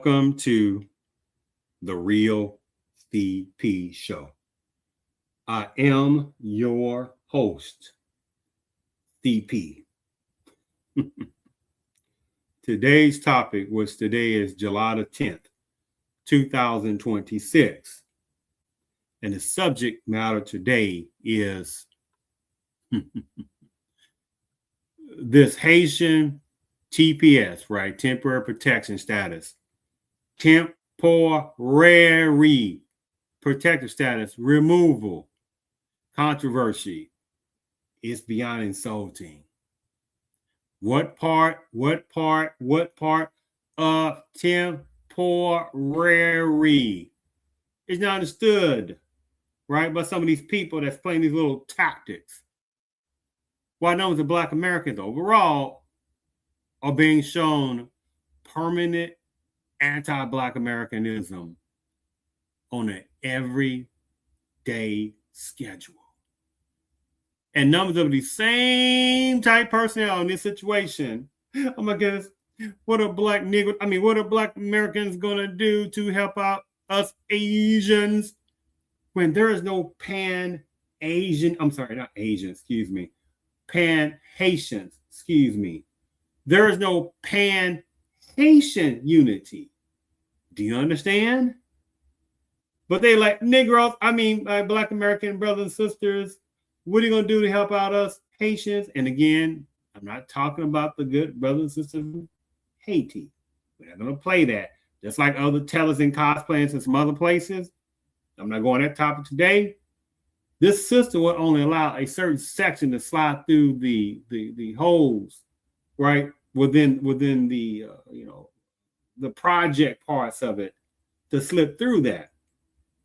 Welcome to the Real CP Show. I am your host, CP. Today's topic today is July the 10th, 2026. And the subject matter today is this Haitian TPS, right? Temporary protection status. Temporary protective status removal. Controversy. It's beyond insulting. What part of temporary is not understood, right, by some of these people that's playing these little tactics? While numbers of Black Americans overall are being shown permanent anti-Black Americanism on an everyday schedule. And numbers of the same type personnel in this situation, oh my goodness, what are Black Americans gonna do to help out us Asians when there is no Pan-Haitians, there is no Pan-Haitian unity. Do you understand? But they like Negroes, Black American brothers and sisters, what are you going to do to help out us Haitians? And again, I'm not talking about the good brothers and sisters of Haiti. We're not going to play that. Just like other tellers and cosplayers in some other places. I'm not going that topic today. This system would only allow a certain section to slide through the holes, right, within the the project parts of it to slip through that.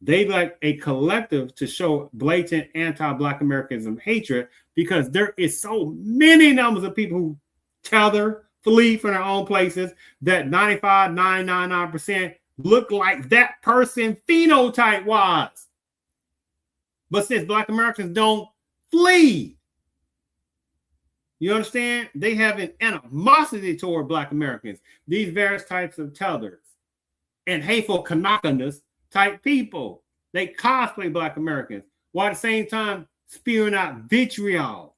They like a collective to show blatant anti-Black Americanism hatred because there is so many numbers of people who tether, flee from their own places that 99.999% look like that person phenotype wise. But since Black Americans don't flee, you understand? They have an animosity toward Black Americans, these various types of tethers and hateful Kanakanist type people. They cosplay Black Americans while at the same time spewing out vitriol.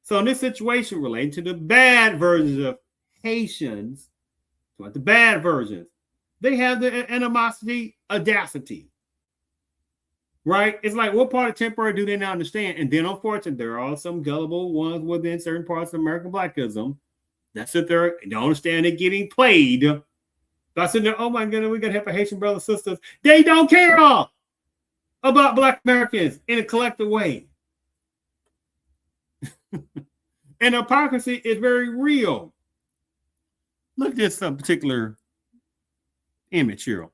So in this situation related to the bad versions of Haitians, like the bad versions, they have the animosity audacity. Right? It's like, what part of temporary do they not understand? And then, unfortunately, there are some gullible ones within certain parts of American Blackism that sit there and don't understand it getting played. But I sit there, oh my goodness, we got to help our Haitian brothers and sisters. They don't care about Black Americans in a collective way. And hypocrisy is very real. Look at this particular image here.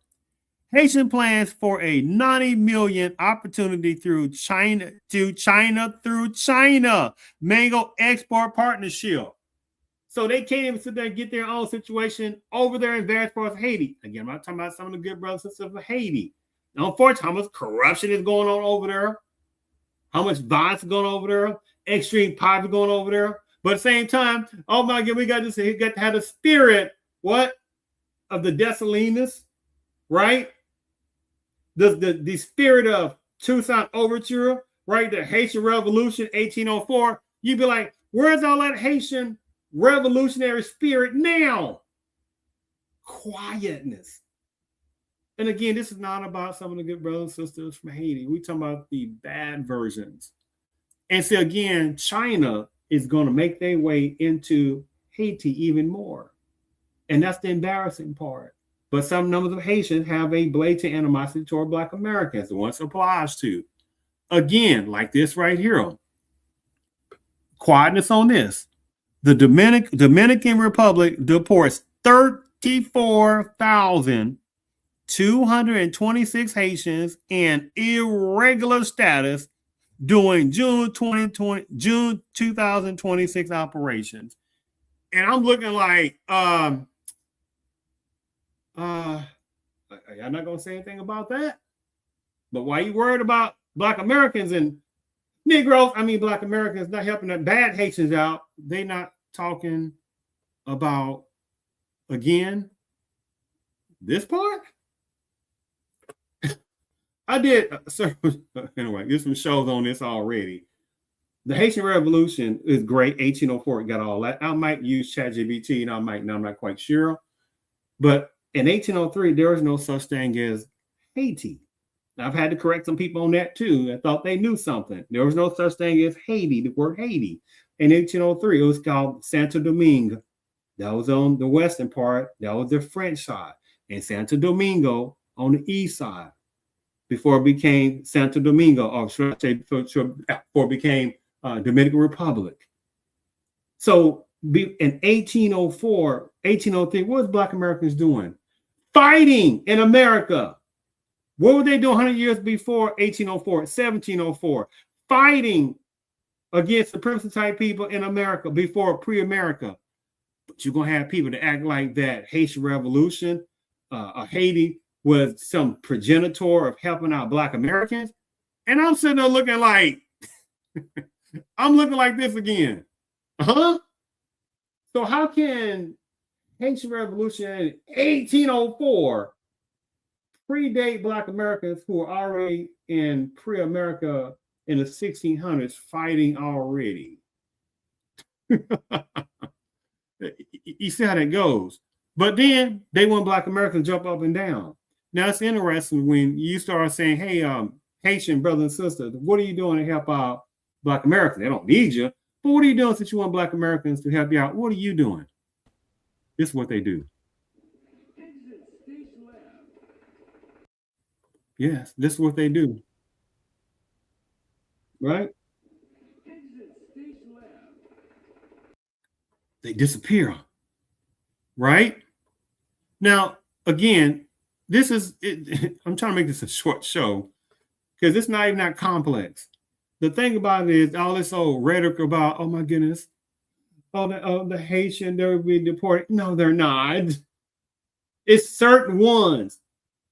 Haitian plans for a 90 million opportunity through China mango export partnership. So they can't even sit there and get their own situation over there in various parts of Haiti. Again, I'm not talking about some of the good brothers and sisters of Haiti. Now, unfortunately, how much corruption is going on over there, how much violence is going on over there, extreme poverty going over there. But at the same time, oh my God, we got to have the spirit, what? Of the Dessalines, right? The spirit of Toussaint Overture, right? The Haitian Revolution, 1804. You'd be like, where's all that Haitian revolutionary spirit now? Quietness. And again, this is not about some of the good brothers and sisters from Haiti. We're talking about the bad versions. And so again, China is going to make their way into Haiti even more. And that's the embarrassing part. But some numbers of Haitians have a blatant animosity toward Black Americans, the ones it applies to. Again, like this right here. Quietness on this. The Dominican Republic deports 34,226 Haitians in irregular status during June 2026 operations. And I'm looking like, I'm not going to say anything about that. But why are you worried about Black Americans and Negroes? Black Americans not helping the bad Haitians out. They not talking about, again, This part? I did. Anyway, there's some shows on this already. The Haitian Revolution is great. 1804 got all that. I might use ChatGPT, and I might not. I'm not quite sure. But in 1803, there was no such thing as Haiti. I've had to correct some people on that too. I thought they knew something. There was no such thing as Haiti, the word Haiti. In 1803, it was called Santo Domingo. That was on the western part. That was the French side. And Santo Domingo on the east side, before it became Santo Domingo, or should I say, before it became Dominican Republic. So in 1804, 1803, what was Black Americans doing? Fighting in America. What were they doing 100 years before 1804, 1704? Fighting against supremacy type people in America before pre-America. But you're going to have people to act like that Haitian Revolution, Haiti was some progenitor of helping out Black Americans. And I'm sitting there looking like, I'm looking like this again. Huh? So how can Haitian Revolution in 1804 predate Black Americans who are already in pre-America in the 1600s fighting already? You see how that goes. But then they want Black Americans to jump up and down. Now it's interesting when you start saying, hey, Haitian brothers and sisters, what are you doing to help out Black Americans? They don't need you. But what are you doing since you want Black Americans to help you out? What are you doing? This is what they do. Yes, this is what they do. Right? They disappear. Right? Now, again, this is, I'm trying to make this a short show because it's not even that complex. The thing about it is all this old rhetoric about, oh my goodness, the Haitian, they're being deported. No, they're not. It's certain ones.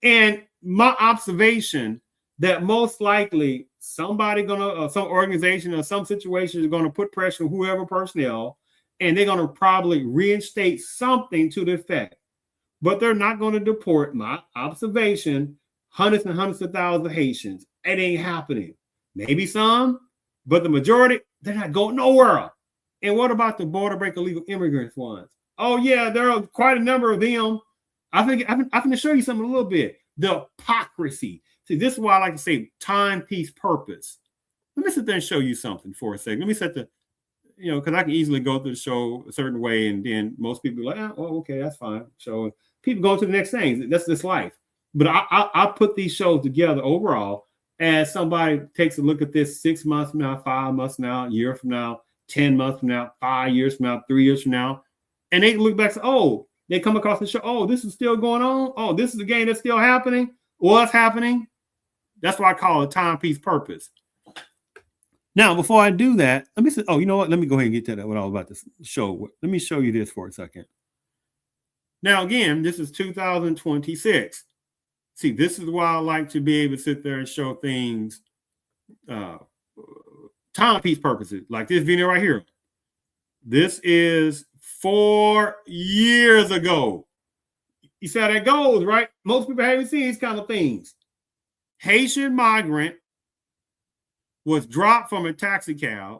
And my observation that most likely somebody some organization or some situation is gonna put pressure on whoever personnel, and they're gonna probably reinstate something to the effect. But they're not gonna deport, my observation, hundreds and hundreds of thousands of Haitians. It ain't happening. Maybe some, but the majority, they're not going nowhere. And what about the border break illegal immigrants ones? Oh yeah, there are quite a number of them. I think I'm going to show you something a little bit. The hypocrisy. See, this is why I like to say time, peace, purpose. Let me sit there and show you something for a second. Let me set the, because I can easily go through the show a certain way, and then most people be like, oh, okay, that's fine. So people go to the next thing. That's this life. But I put these shows together overall as somebody takes a look at this 6 months from now, 5 months from now, a year from now, 10 months from now, 5 years from now, 3 years from now, and they look back and say, oh, they come across the show, oh, this is still going on. Oh, this is a game that's still happening. What's happening? That's why I call it time, peace, purpose. Now, before I do that, let me say, oh, you know what? Let me go ahead and get to that, what I was about to show. Let me show you this for a second. Now, again, this is 2026. See, this is why I like to be able to sit there and show things, timepiece purposes, like this video right here. This is 4 years ago. You see how that goes, right? Most people haven't seen these kind of things. Haitian migrant was dropped from a taxi cab,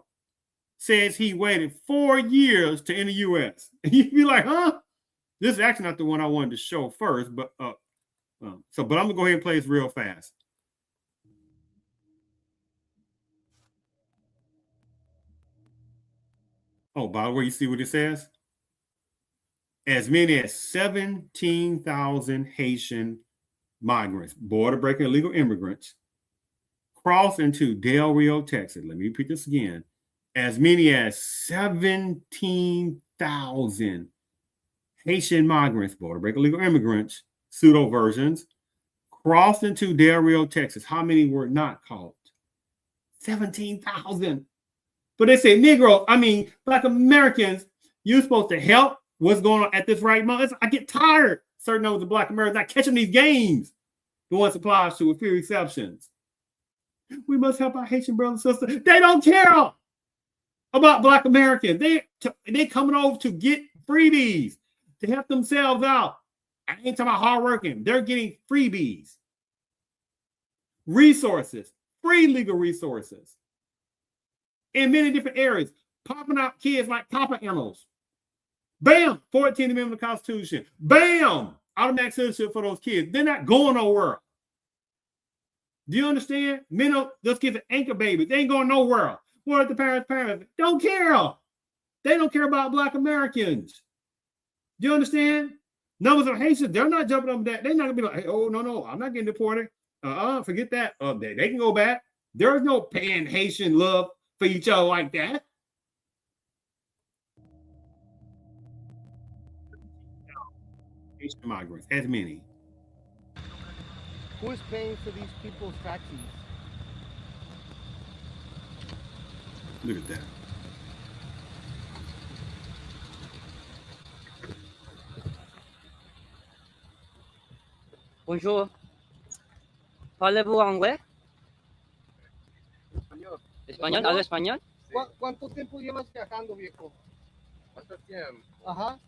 says he waited 4 years to enter the U.S. And you'd be like, huh? This is actually not the one I wanted to show first, but but I'm gonna go ahead and play this real fast. Oh, by the way, you see what it says? As many as 17,000 Haitian migrants, border breaking illegal immigrants, crossed into Del Rio, Texas. Let me repeat this again. As many as 17,000 Haitian migrants, border breaking illegal immigrants, pseudo versions, crossed into Del Rio, Texas. How many were not caught? 17,000. But they say, Black Americans, you're supposed to help what's going on at this right moment. I get tired, certain numbers of Black Americans not catching these games. The ones applies to with few exceptions. We must help our Haitian brothers and sisters. They don't care about Black Americans. They coming over to get freebies, to help themselves out. I ain't talking about hardworking. They're getting freebies, resources, free legal resources in many different areas, popping out kids like copper animals. Bam, 14th Amendment of the Constitution. Bam, automatic citizenship for those kids. They're not going nowhere. Do you understand? Men, those kids are anchor babies. They ain't going nowhere. What are the parents? Don't care. They don't care about Black Americans. Do you understand? Numbers of Haitians, they're not jumping up that. They're not going to be like, hey, oh, no, I'm not getting deported. Forget that. They can go back. There is no pan-Haitian love for each other like that. Haitian migrants, as many. Who is paying for these people's taxes? Look at that. Bonjour. Parlez-vous anglais? ¿Español? ¿Habla español? ¿Cuánto tiempo llevas viajando, viejo? ¿Cuánto tiempo? Ajá.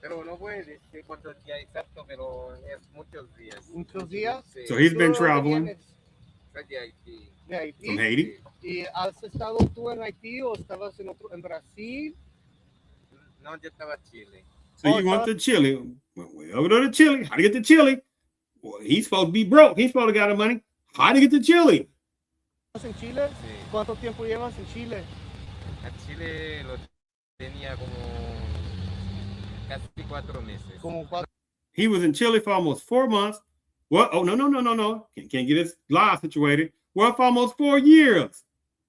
Pero no puede decir cuántos días exacto, pero es muchos días. ¿Muchos días? Sí. So he's been traveling Soy de Haití. ¿De Haití? from Haiti. ¿Y has estado tú en Haití o estabas en Brasil? No, yo estaba en Chile. So you went to Chile. Went over to Chile. How to get to Chile? Well, he's supposed to be broke. He's supposed to got the money. How to get to Chile? ¿En Chile? Sí. ¿Cuánto tiempo llevas en Chile? A Chile lo tenía como casi 4 meses. Como 4. He was in Chile for almost 4 months. Well, oh, no. Can't get his life situated. Well, for almost 4 years.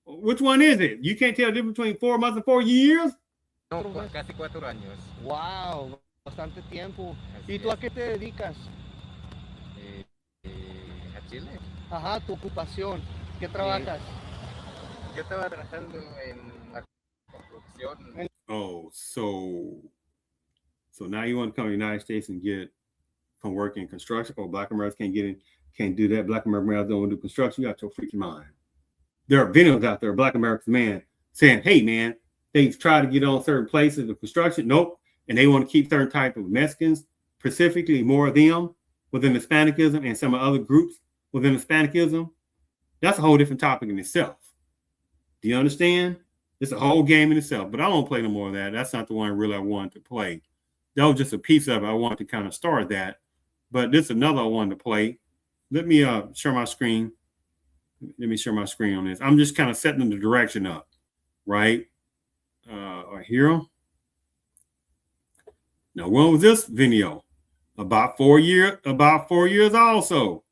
Which one is it? You can't tell the difference between 4 months and 4 years? No, casi 4 años. Wow, bastante tiempo. Así ¿Y tú a es. qué te dedicas? A Chile. Ajá, tu ocupación. ¿Qué trabajas? Yo estaba trabajando en la construcción. Oh, so now you want to come to the United States and come work in construction? Or Black Americans can't do that. Black Americans don't do construction. You got your freaking mind. There are videos out there, Black American man saying, hey man, they've tried to get on certain places of construction. Nope. And they want to keep certain type of Mexicans, specifically more of them within Hispanicism and some other groups within Hispanicism. That's a whole different topic in itself. Do you understand? It's a whole game in itself, but I don't play no more of that. That's not the one really I wanted to play. That was just a piece of it. I wanted to kind of start that, but this is another one to play. Let me share my screen. Let me share my screen on this. I'm just kind of setting the direction up, right? Right here. Now, when was this video? About 4 years also.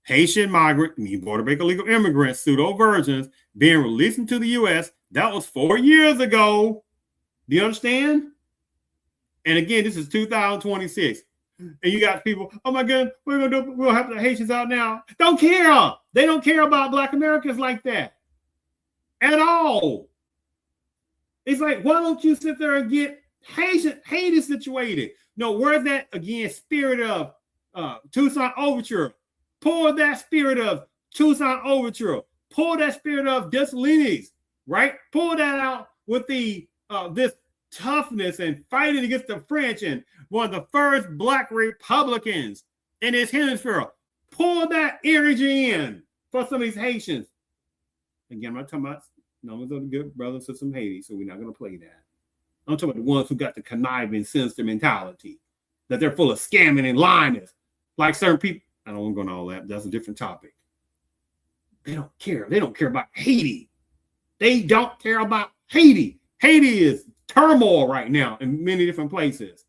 Haitian migrant, Puerto Rico legal immigrants, pseudo virgins being released into the U.S. That was 4 years ago. Do you understand? And again, this is 2026. And you got people, oh my God, we'll have the Haitians out now. Don't care. They don't care about Black Americans like that at all. It's like, why don't you sit there and get Haiti situated? No, where's that again? Spirit of Tucson Overture. Pour that spirit of Tucson Overture. Pour that spirit of Dessalines, right? Pour that out with the this toughness and fighting against the French and one of the first Black Republicans in this hemisphere. Pour that energy in for some of these Haitians. Again, I'm not talking about numbers of the good brothers of some Haiti, so we're not going to play that. I'm talking about the ones who got the conniving, sinister mentality, that they're full of scamming and lying, like certain people. I don't want to go into all that. That's a different topic. They don't care. They don't care about Haiti. They don't care about Haiti. Haiti is turmoil right now in many different places.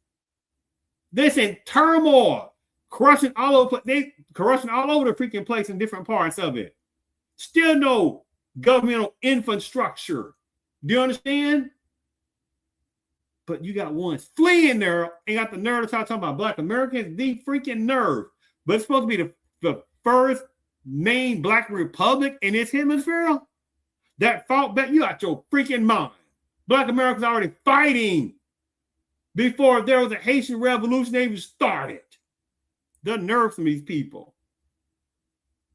They're in turmoil, corruption all over the freaking place in different parts of it. Still no governmental infrastructure. Do you understand? But you got ones fleeing there and got the nerve to start talking about Black Americans, the freaking nerve. But it's supposed to be the first main Black republic in this hemisphere that fought back. You got your freaking mind. Black Americans already fighting before there was a Haitian revolution they even started. The nerve from these people.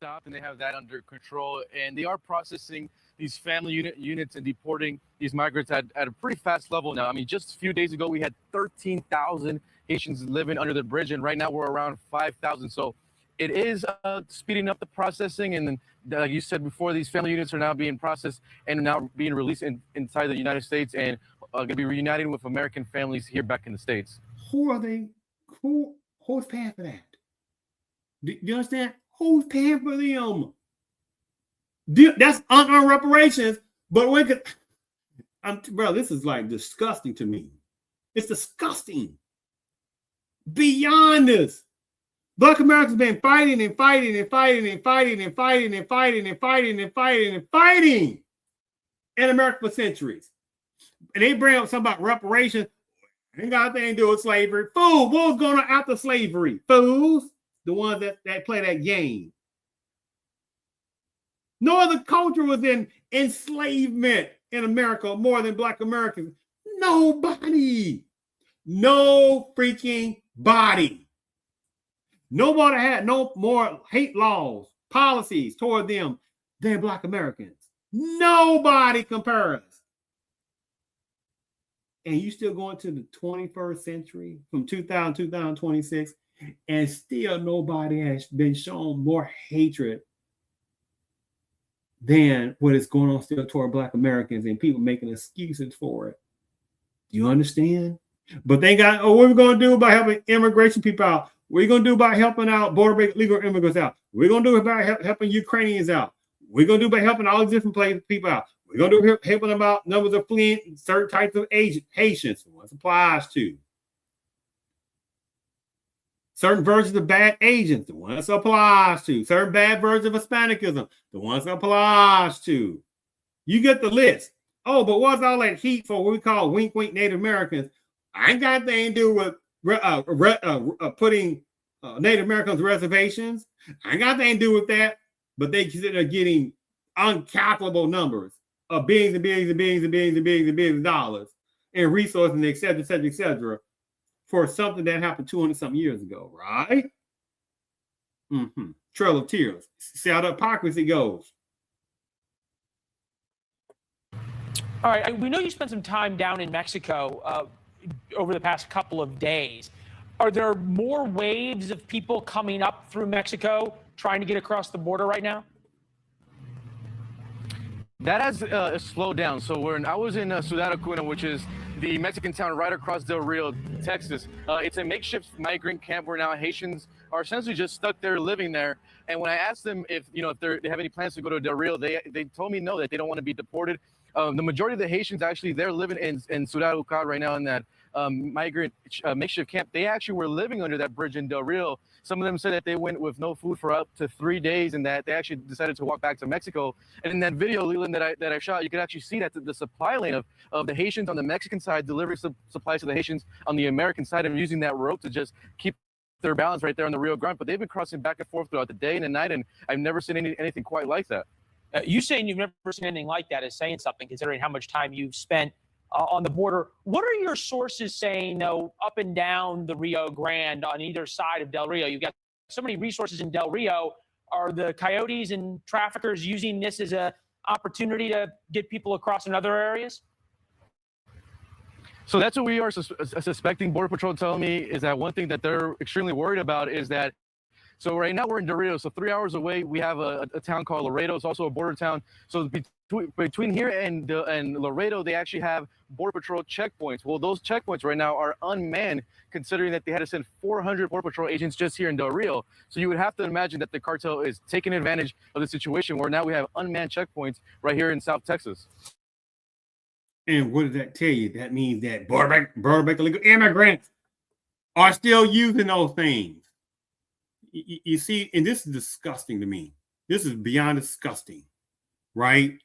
And they have that under control, and they are processing these family units and deporting these migrants at a pretty fast level now. I mean, just a few days ago, we had 13,000 Haitians living under the bridge, and right now we're around 5,000. So it is speeding up the processing. And then, like you said before, these family units are now being processed and now being released inside the United States and going to be reuniting with American families here back in the States. Who are they? Who's paying for that? Do you understand? Who's paying for them? That's unearned reparations. But bro, this is like disgusting to me. It's disgusting. Beyond this. Black Americans been fighting and fighting and fighting and fighting and fighting and fighting and fighting and fighting and fighting in America for centuries. And they bring up something about reparations. Ain't got anything to do with slavery. Fool, what was going on after slavery? Fools, the ones that play that game. No other culture was in enslavement in America more than Black Americans. Nobody. No freaking body. Nobody had no more hate laws, policies toward them than Black Americans. Nobody compares. And you still going to the 21st century from 2000 to 2026, and still nobody has been shown more hatred than what is going on still toward Black Americans, and people making excuses for it. Do you understand? But they got, what are we going to do about helping immigration people out? What are you going to do about helping out border legal immigrants out? What are you going to do about helping Ukrainians out? What are you going to do about helping all these different people out? We're going to do helping about numbers of fleeing certain types of Haitians, the ones applies to. Certain versions of bad Asians, the ones applies to. Certain bad versions of Hispanicism, the ones applies to. You get the list. Oh, but what's all that heat for what we call wink wink Native Americans? I ain't got anything to do with putting Native Americans reservations. I ain't got anything to do with that. But they consider getting uncalculable numbers of billions and billions and billions and billions and billions and billions of dollars and resources and et cetera, for something that happened 200-something years ago, right? Trail of Tears. See how the hypocrisy goes. All right, we know you spent some time down in Mexico over the past couple of days. Are there more waves of people coming up through Mexico trying to get across the border right now? That has slowed down. So I was in Ciudad Acuña, which is the Mexican town right across Del Rio, Texas. It's a makeshift migrant camp where now Haitians are essentially just stuck there living there. And when I asked them if they have any plans to go to Del Rio, they told me no, that they don't want to be deported. The majority of the Haitians actually, they're living in Ciudad Acuña right now in that migrant makeshift camp. They actually were living under that bridge in Del Rio. Some of them said that they went with no food for up to 3 days, and that they actually decided to walk back to Mexico. And in that video, Leland, that I shot, you could actually see that the supply lane of the Haitians on the Mexican side delivering supplies to the Haitians on the American side, and using that rope to just keep their balance right there on the Rio Grande. But they've been crossing back and forth throughout the day and the night, and I've never seen anything quite like that. You saying you've never seen anything like that is saying something, considering how much time you've spent on the border. What are your sources saying, though, up and down the Rio Grande on either side of Del Rio? You've got so many resources in Del Rio. Are the coyotes and traffickers using this as an opportunity to get people across in other areas? So that's what we are suspecting. Border Patrol telling me is that one thing that they're extremely worried about is that. So right now we're in Del Rio. So 3 hours away, we have a town called Laredo. It's also a border town. So between here and Laredo, they actually have Border Patrol checkpoints. Well, those checkpoints right now are unmanned, considering that they had to send 400 Border Patrol agents just here in Del Rio. So you would have to imagine that the cartel is taking advantage of the situation where now we have unmanned checkpoints right here in South Texas. And what does that tell you? That means that border illegal immigrants are still using those things. You see, and this is disgusting to me. This is beyond disgusting, right?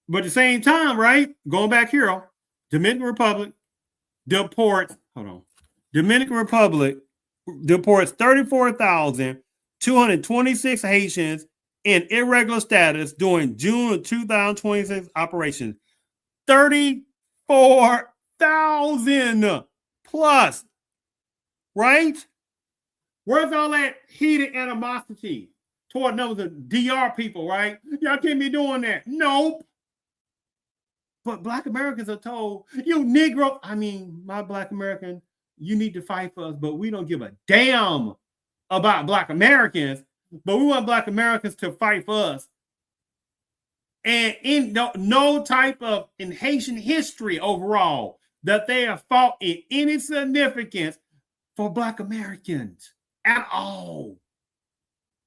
But at the same time, right? Going back here, Dominican Republic deports 34,226 Haitians in irregular status during June of 2026 operations. 34,000 plus, right? Where's all that heated animosity? toward numbers of DR people, right? Y'all can't be doing that. Nope. But Black Americans are told, you Negro, I mean, my Black American, you need to fight for us, but we don't give a damn about Black Americans, but we want Black Americans to fight for us. And in no type of in Haitian history overall that they have fought in any significance for Black Americans at all.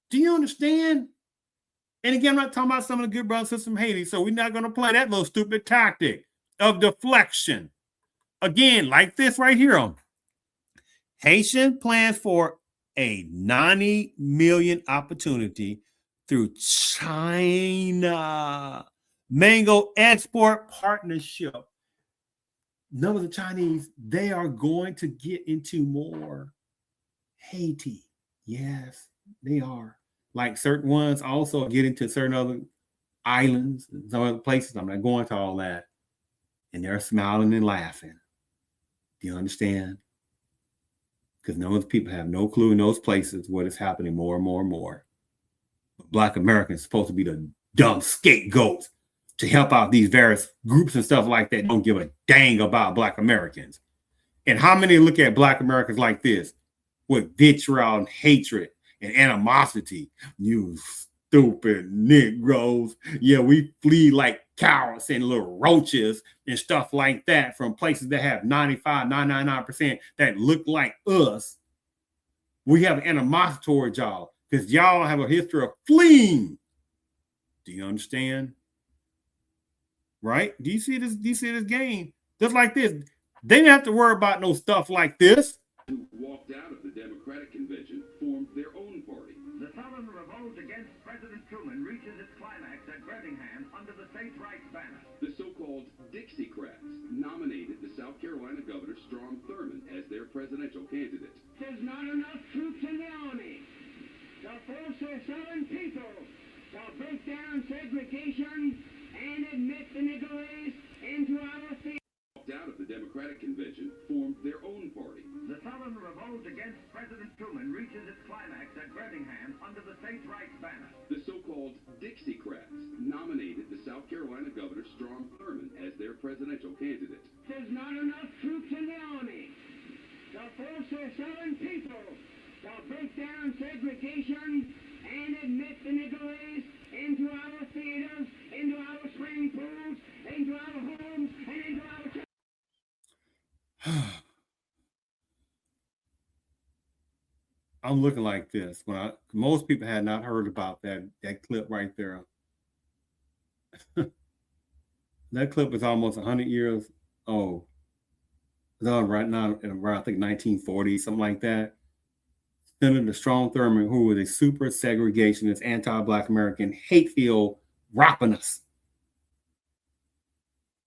Do you understand? And again, I'm not talking about some of the good brothers and sisters from Haiti, so we're not going to play that little stupid tactic of deflection. Again, like this right here. Haitian plans for a 90 million opportunity through China mango export partnership. None of the Chinese, they are going to get into more Haiti. Yes, they are. Like certain ones also get into certain other islands and some other places. I'm not going to all that. And they're smiling and laughing. Do you understand? Because none of the people have no clue in those places what is happening more and more and more. Black Americans are supposed to be the dumb scapegoats to help out these various groups and stuff like that. Don't give a dang about Black Americans. And how many look at Black Americans like this with vitriol and hatred and animosity? You stupid Negroes. Yeah, we flee like cowards and little roaches and stuff like that from places that have 95, 99% that look like us. We have animosity towards y'all because y'all have a history of fleeing. Do you understand? Right? Do you see this? Do you see this game? Just like this. They didn't have to worry about no stuff like this. Who walked out of the Democratic convention formed their own party. The Southern revolt against President Truman reaches its climax at Birmingham under the states' rights banner. The so-called Dixiecrats nominated the South Carolina Governor Strom Thurmond as their presidential candidate. There's not enough troops in the army to force the Southern people to break down segregation and admit the Negroes into our field. Out of the Democratic convention formed their own party. The Southern revolt against President Truman reaches its climax at Birmingham under the states' rights banner. The so-called Dixiecrats nominated the South Carolina Governor Strom Thurmond as their presidential candidate. There's not enough troops in the army to force the Southern people to break down segregation and admit the Negroes into our theaters, into our swimming pools, into our homes, and into our churches. I'm looking like this. Most people had not heard about that clip right there. That clip is almost 100 years old. It's on right now around, I think, 1940, something like that. Senator Strom Thurmond, who was a super segregationist, anti-Black American, hate-filled Rapinus.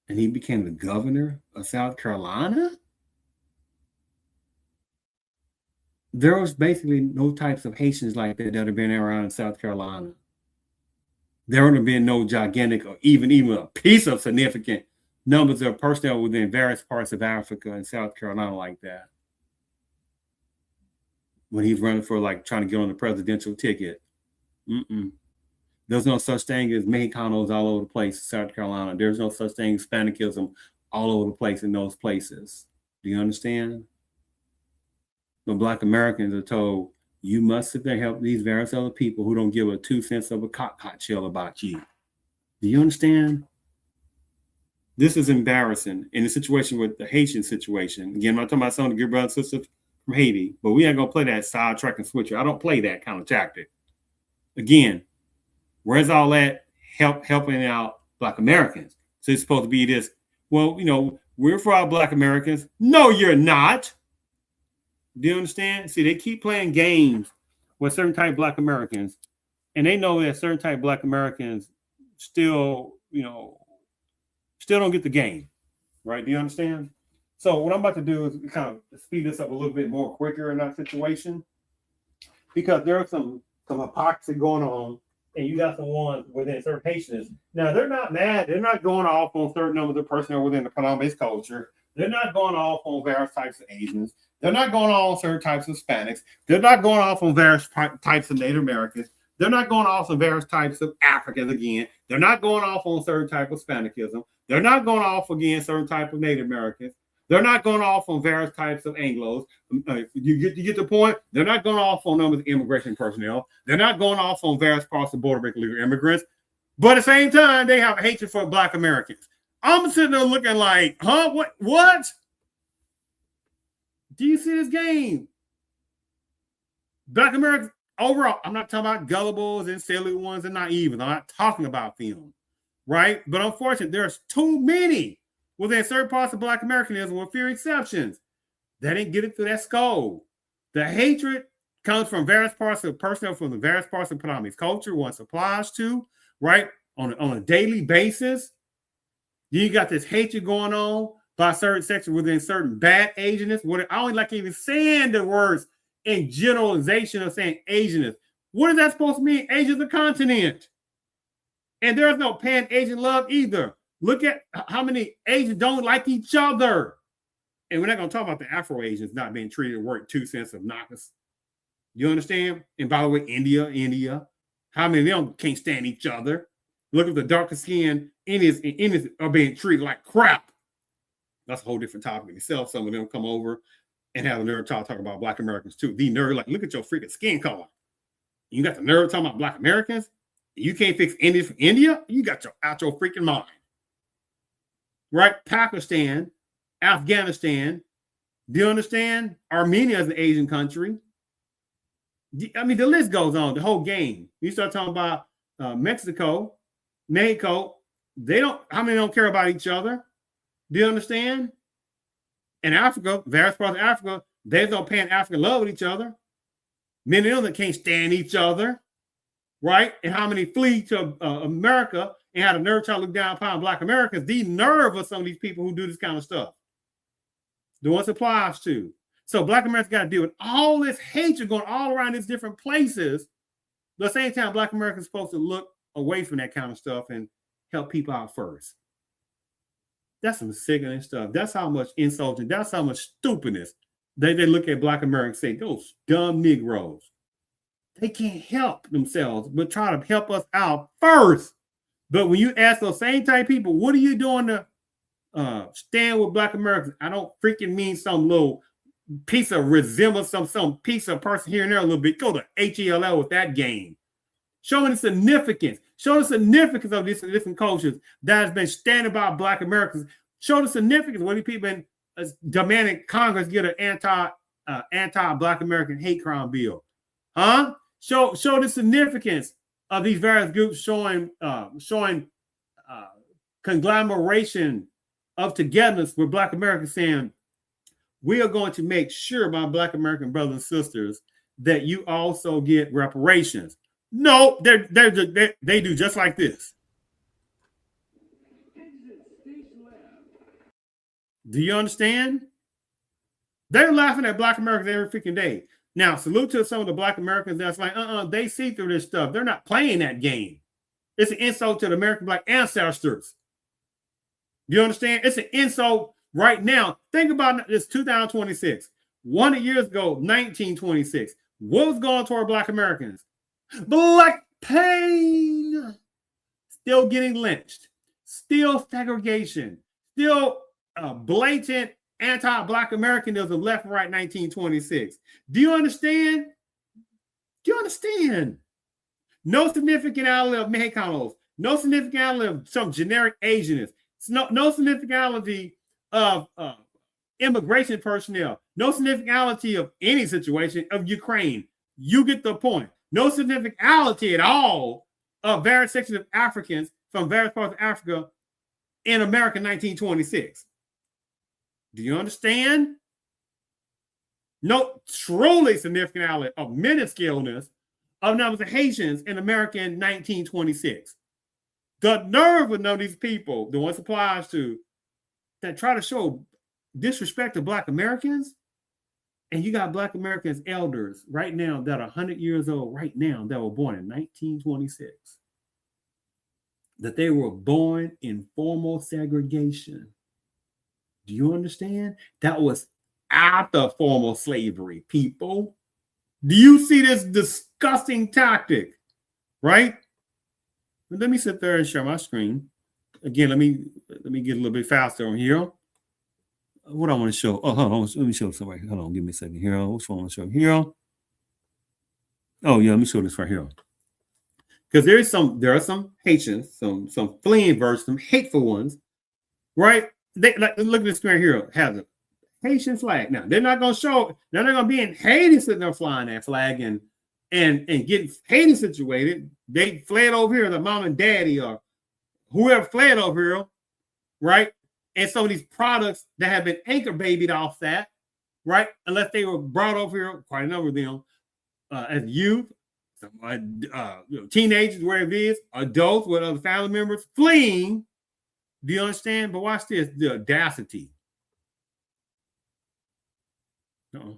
And he became the governor of South Carolina? There was basically no types of Haitians like that have been around in South Carolina. There would have been no gigantic or even a piece of significant numbers of personnel within various parts of Africa and South Carolina like that. When he's running for trying to get on the presidential ticket. There's no such thing as Mexicanos all over the place in South Carolina. There's no such thing as Hispanicism all over the place in those places. Do you understand? But Black Americans are told, you must sit there and help these various other people who don't give a 2 cents of a cock chill about you. Do you understand? This is embarrassing in the situation with the Haitian situation. Again, I'm not talking about some of the good brothers and sisters from Haiti, but we ain't gonna play that sidetrack and switcher. I don't play that kind of tactic. Again, where's all that helping out Black Americans? So it's supposed to be this, well, we're for our Black Americans. No, you're not. Do you understand? See, they keep playing games with certain type of Black Americans, and they know that certain type of Black Americans still don't get the game, right? Do you understand? So what I'm about to do is kind of speed this up a little bit more quicker in that situation, because there are some hypocrisy going on, and you got some ones within certain Haitians. Now, they're not mad. They're not going off on certain numbers of personnel within the Panama-based culture. They're not going off on various types of Asians. They're not going off on certain types of Hispanics. They're not going off on various types of Native Americans. They're not going off on various types of Africans again. They're not going off on certain type of Hispanicism. They're not going off against certain type of Native Americans. They're not going off on various types of Anglos. You get the point? They're not going off on numbers of immigration personnel. They're not going off on various parts of the border break illegal immigrants. But at the same time, they have hatred for Black Americans. I'm sitting there looking like, huh? What? Do you see this game? Black Americans overall, I'm not talking about gullibles and silly ones and naive. I'm not talking about them, right? But unfortunately, there's too many within certain parts of Black Americanism, with few exceptions, that didn't get it through that skull. The hatred comes from various parts of personnel from the various parts of Padami's culture, one supplies to, right, on a daily basis. You got this hatred going on by certain sections within certain bad Asianists. I don't like even saying the words in generalization of saying Asianists. What is that supposed to mean? Asia's a continent. And there's no pan-Asian love either. Look at how many Asians don't like each other. And we're not going to talk about the Afro-Asians not being treated worth 2 cents of knockers. You understand? And by the way, India, how many of them can't stand each other? Look at the darker skinned Indians are being treated like crap. That's a whole different topic in itself. Some of them come over and have the nerve talk about Black Americans too. The nerve, like, look at your freaking skin color. You got the nerve talking about Black Americans. You can't fix Indians from India. You got out your freaking mind. Right? Pakistan, Afghanistan. Do you understand? Armenia is an Asian country. I mean, the list goes on, the whole game. You start talking about Mexico, they don't, how many don't care about each other? Do you understand? In Africa, various parts of Africa, they don't pan-African love with each other. Many of them that can't stand each other, right? And how many flee to America and had a nerve trying to look down upon Black Americans? The nerve of some of these people who do this kind of stuff. The ones applies to. So Black Americans got to deal with all this hatred going all around these different places. But at the same time, Black Americans are supposed to look away from that kind of stuff and help people out first. That's some sickening stuff. That's how much insulting, that's how much stupidness they look at Black Americans and say, those dumb Negroes. They can't help themselves, but try to help us out first. But when you ask those same type people, what are you doing to stand with Black Americans? I don't freaking mean some little piece of resemblance, some piece of person here and there a little bit. Go to HELL with that game. Show me the significance. Show the significance of these different cultures that has been standing by Black Americans. Show the significance. What these people been demanding Congress get an anti-Black American hate crime bill? Huh? Show the significance of these various groups showing conglomeration of togetherness with Black Americans, saying, we are going to make sure, my Black American brothers and sisters, that you also get reparations. No, they do just like this. Do you understand? They're laughing at Black Americans every freaking day. Now, salute to some of the Black Americans that's like, they see through this stuff. They're not playing that game. It's an insult to the American Black ancestors. Do you understand? It's an insult right now. Think about this, 2026. 100 years ago, 1926. What was going toward Black Americans? Black pain. Still getting lynched. Still segregation. Still blatant anti-Black Americanism left and right 1926. Do you understand? Do you understand? No significantity of Mexicanos. No significantity of some generic Asianists. No significantity of immigration personnel. No significantity of any situation of Ukraine. You get the point. No significantity at all of various sections of Africans from various parts of Africa in America 1926. Do you understand? No truly significantity of minusculeness of numbers of Haitians in America in 1926. The nerve of none of these people, the ones applies to, that try to show disrespect to Black Americans, and you got Black Americans elders right now that are 100 years old right now that were born in 1926. That they were born in formal segregation. Do you understand? That was after formal slavery, people. Do you see this disgusting tactic right? But let me sit there and share my screen. Again, let me get a little bit faster on here. What I want to show. Oh, hold on. Let me show somebody. Hold on. Give me a second here. Which one I want to show here? Oh, yeah. Let me show this right here. Because there are some Haitians, some fleeing versions, some hateful ones, right? They like look at the screen here. Has a Haitian flag. Now they're not going to show. They're not going to be in Haiti sitting there flying that flag and getting Haiti situated. They fled over here, the mom and daddy or whoever fled over here, right? And some of these products that have been anchor babied off that, right? Unless they were brought over here, quite a number of them, as youth, teenagers, wherever it is, adults with other family members fleeing. Do you understand? But watch this, the audacity. Uh-oh.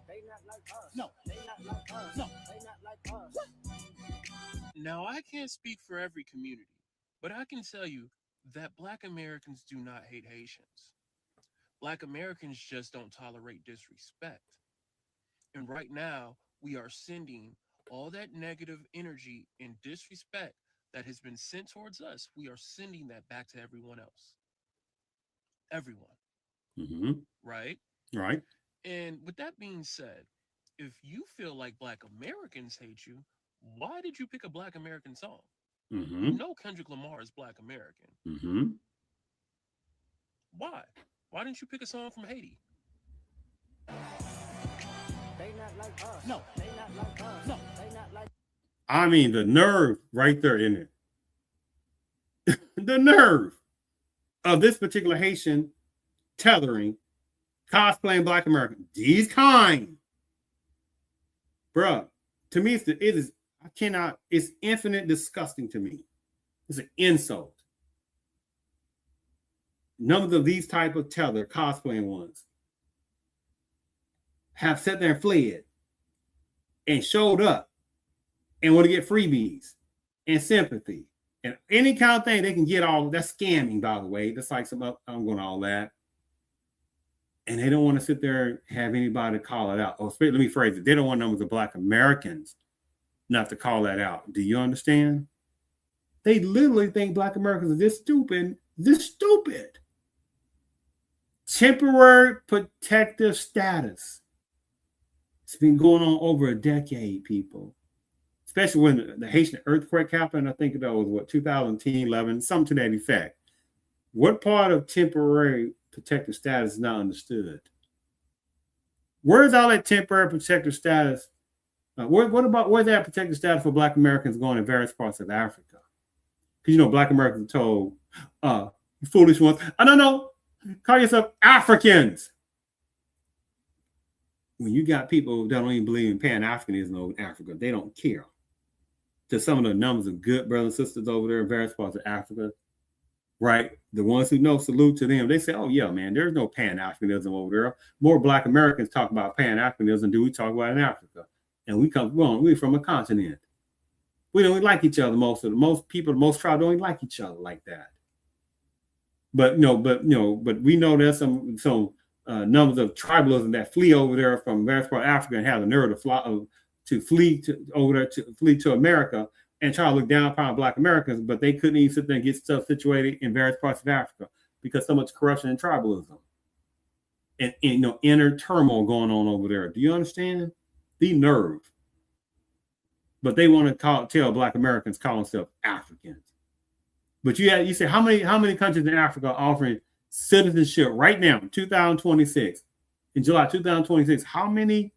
They not like us. No, they not like us. No, they not like us. Now, I can't speak for every community, but I can tell you that Black Americans do not hate Haitians. Black Americans just don't tolerate disrespect. And right now, we are sending all that negative energy and disrespect that has been sent towards us. We are sending that back to everyone else. Everyone. Mm-hmm. Right? Right. And with that being said, if you feel like Black Americans hate you, why did you pick a Black American song? Mm-hmm. You know Kendrick Lamar is Black American. Mm-hmm. Why? Why didn't you pick a song from Haiti? They not like us. No, they not like us. No, they not like. I mean, the nerve right there in it. The nerve of this particular Haitian tethering, cosplaying Black American. These kind. Bruh, to me, it's infinite disgusting to me. It's an insult. None of these type of tether cosplaying ones have sat there and fled and showed up and want to get freebies and sympathy and any kind of thing they can get. All that's scamming, by the way. That's like I'm going all that. And they don't want to sit there and have anybody call it out. Or let me phrase it. They don't want numbers of Black Americans not to call that out. Do you understand? They literally think Black Americans are this stupid. Temporary protective status. It's been going on over a decade, people. Especially when the Haitian earthquake happened. I think that was 2010, 11, something to that effect. What part of temporary protective status is not understood? Where's all that temporary protective status? Where's that protective status for Black Americans going in various parts of Africa? Because Black Americans are told, you foolish ones. I don't know. Call yourself Africans. When you got people that don't even believe in Pan-Africanism over in Africa, they don't care. To some of the numbers of good brothers and sisters over there in various parts of Africa, right? The ones who know, salute to them. They say, oh, yeah, man, there's no Pan-Africanism over there. More Black Americans talk about Pan-Africanism than do we talk about in Africa. And we're from a continent. We don't like each other. Most people, most tribes don't even like each other like that. But we know there's some numbers of tribalism that flee over there from various parts of Africa and have the nerve to flee to America and try to look down upon Black Americans, but they couldn't even sit there and get stuff situated in various parts of Africa because so much corruption and tribalism and inner turmoil going on over there. Do you understand? The nerve. But they want to tell Black Americans call themselves Africans. But you say how many countries in Africa are offering citizenship right now, 2026, in July 2026? How many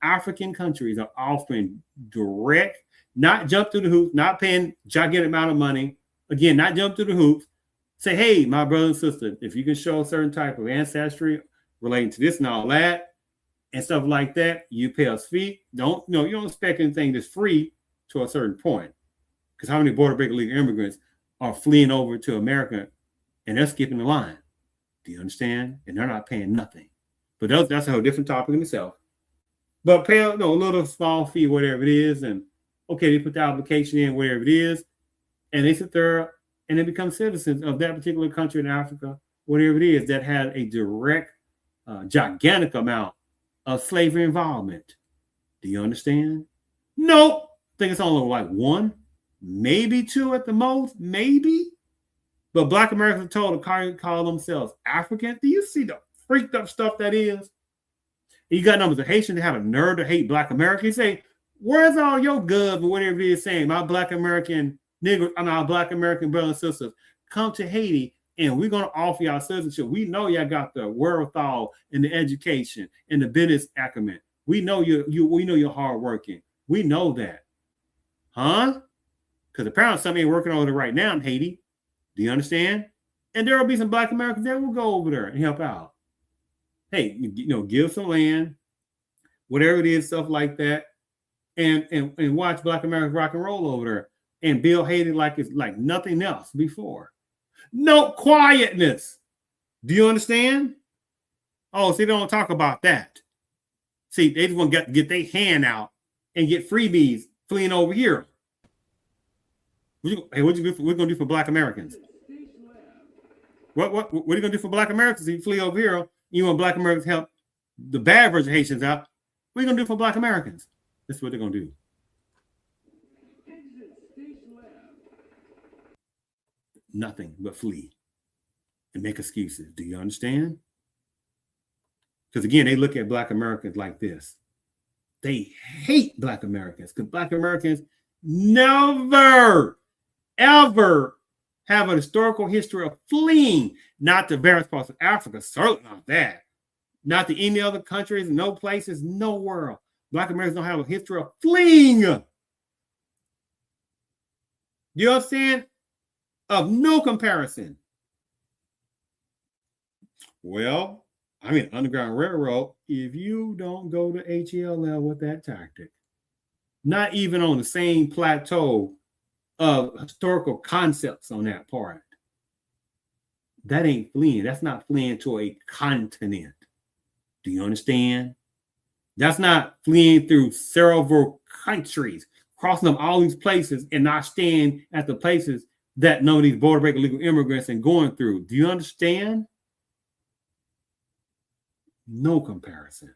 African countries are offering direct, not jump through the hoops, not paying gigantic amount of money, again, not jump through the hoops? Say, hey, my brother and sister, if you can show a certain type of ancestry relating to this and all that and stuff like that, you pay us fee. You don't expect anything that's free to a certain point. Because how many border break illegal immigrants are fleeing over to America and they're skipping the line? Do you understand? And they're not paying nothing. But that's a whole different topic in itself. But pay a little small fee, whatever it is, and okay, they put the application in, whatever it is, and they sit there and they become citizens of that particular country in Africa, whatever it is, that had a direct, gigantic amount of slavery involvement. Do you understand? Nope. think it's only like one, maybe two at the most, maybe. But Black Americans are told to call themselves African. Do you see the freaked up stuff that is? You got numbers of Haitians that have a nerve to hate Black Americans. Say, where's all your guns or whatever it is saying? My Black American niggas, our Black American brothers and sisters, come to Haiti and we're going to offer y'all citizenship. We know y'all got the wherewithal and the education and the business acumen. We know we know you're hardworking. We know that. Huh? Because apparently somebody ain't working over there right now in Haiti. Do you understand? And there will be some Black Americans that will go over there and help out. Hey, give some land, whatever it is, stuff like that, and watch Black Americans rock and roll over there and build Haiti like it's like nothing else before. No quietness. Do you understand? Oh, see, they don't talk about that. See, they just want to get their hand out and get freebies fleeing over here. Hey, what you gonna do for Black Americans? What are you gonna do for Black Americans if you flee over here? You want Black Americans to help the bad version of Haitians out? What are you gonna do for Black Americans? That's what they're gonna do. Nothing but flee and make excuses. Do you understand? Because again, they look at Black Americans like this. They hate Black Americans because Black Americans never, ever have a historical history of fleeing, not to various parts of Africa, certainly not that. Not to any other countries, no places, no world. Black Americans don't have a history of fleeing. You understand? Of no comparison. Well, I mean, Underground Railroad, if you don't go to HELL with that tactic, not even on the same plateau of historical concepts on that part, that ain't fleeing. That's not fleeing to a continent. Do you understand? That's not fleeing through several countries, crossing up all these places and not staying at the places that none of these border break illegal immigrants and going through. Do you understand? No comparison.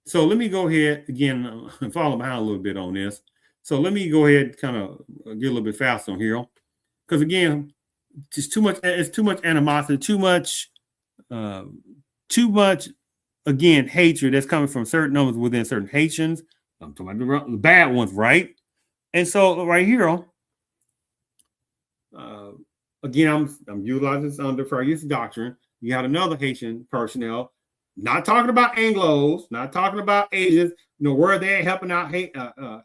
So let me go ahead again and follow behind a little bit on this. So let me go ahead and kind of get a little bit faster on here. Because again, it's too much animosity, too much, again, hatred that's coming from certain numbers within certain Haitians. I'm talking about the bad ones, right? And so right here, again, I'm utilizing this under fair use doctrine. You had another Haitian personnel, not talking about Anglos, not talking about Asians, where they're helping out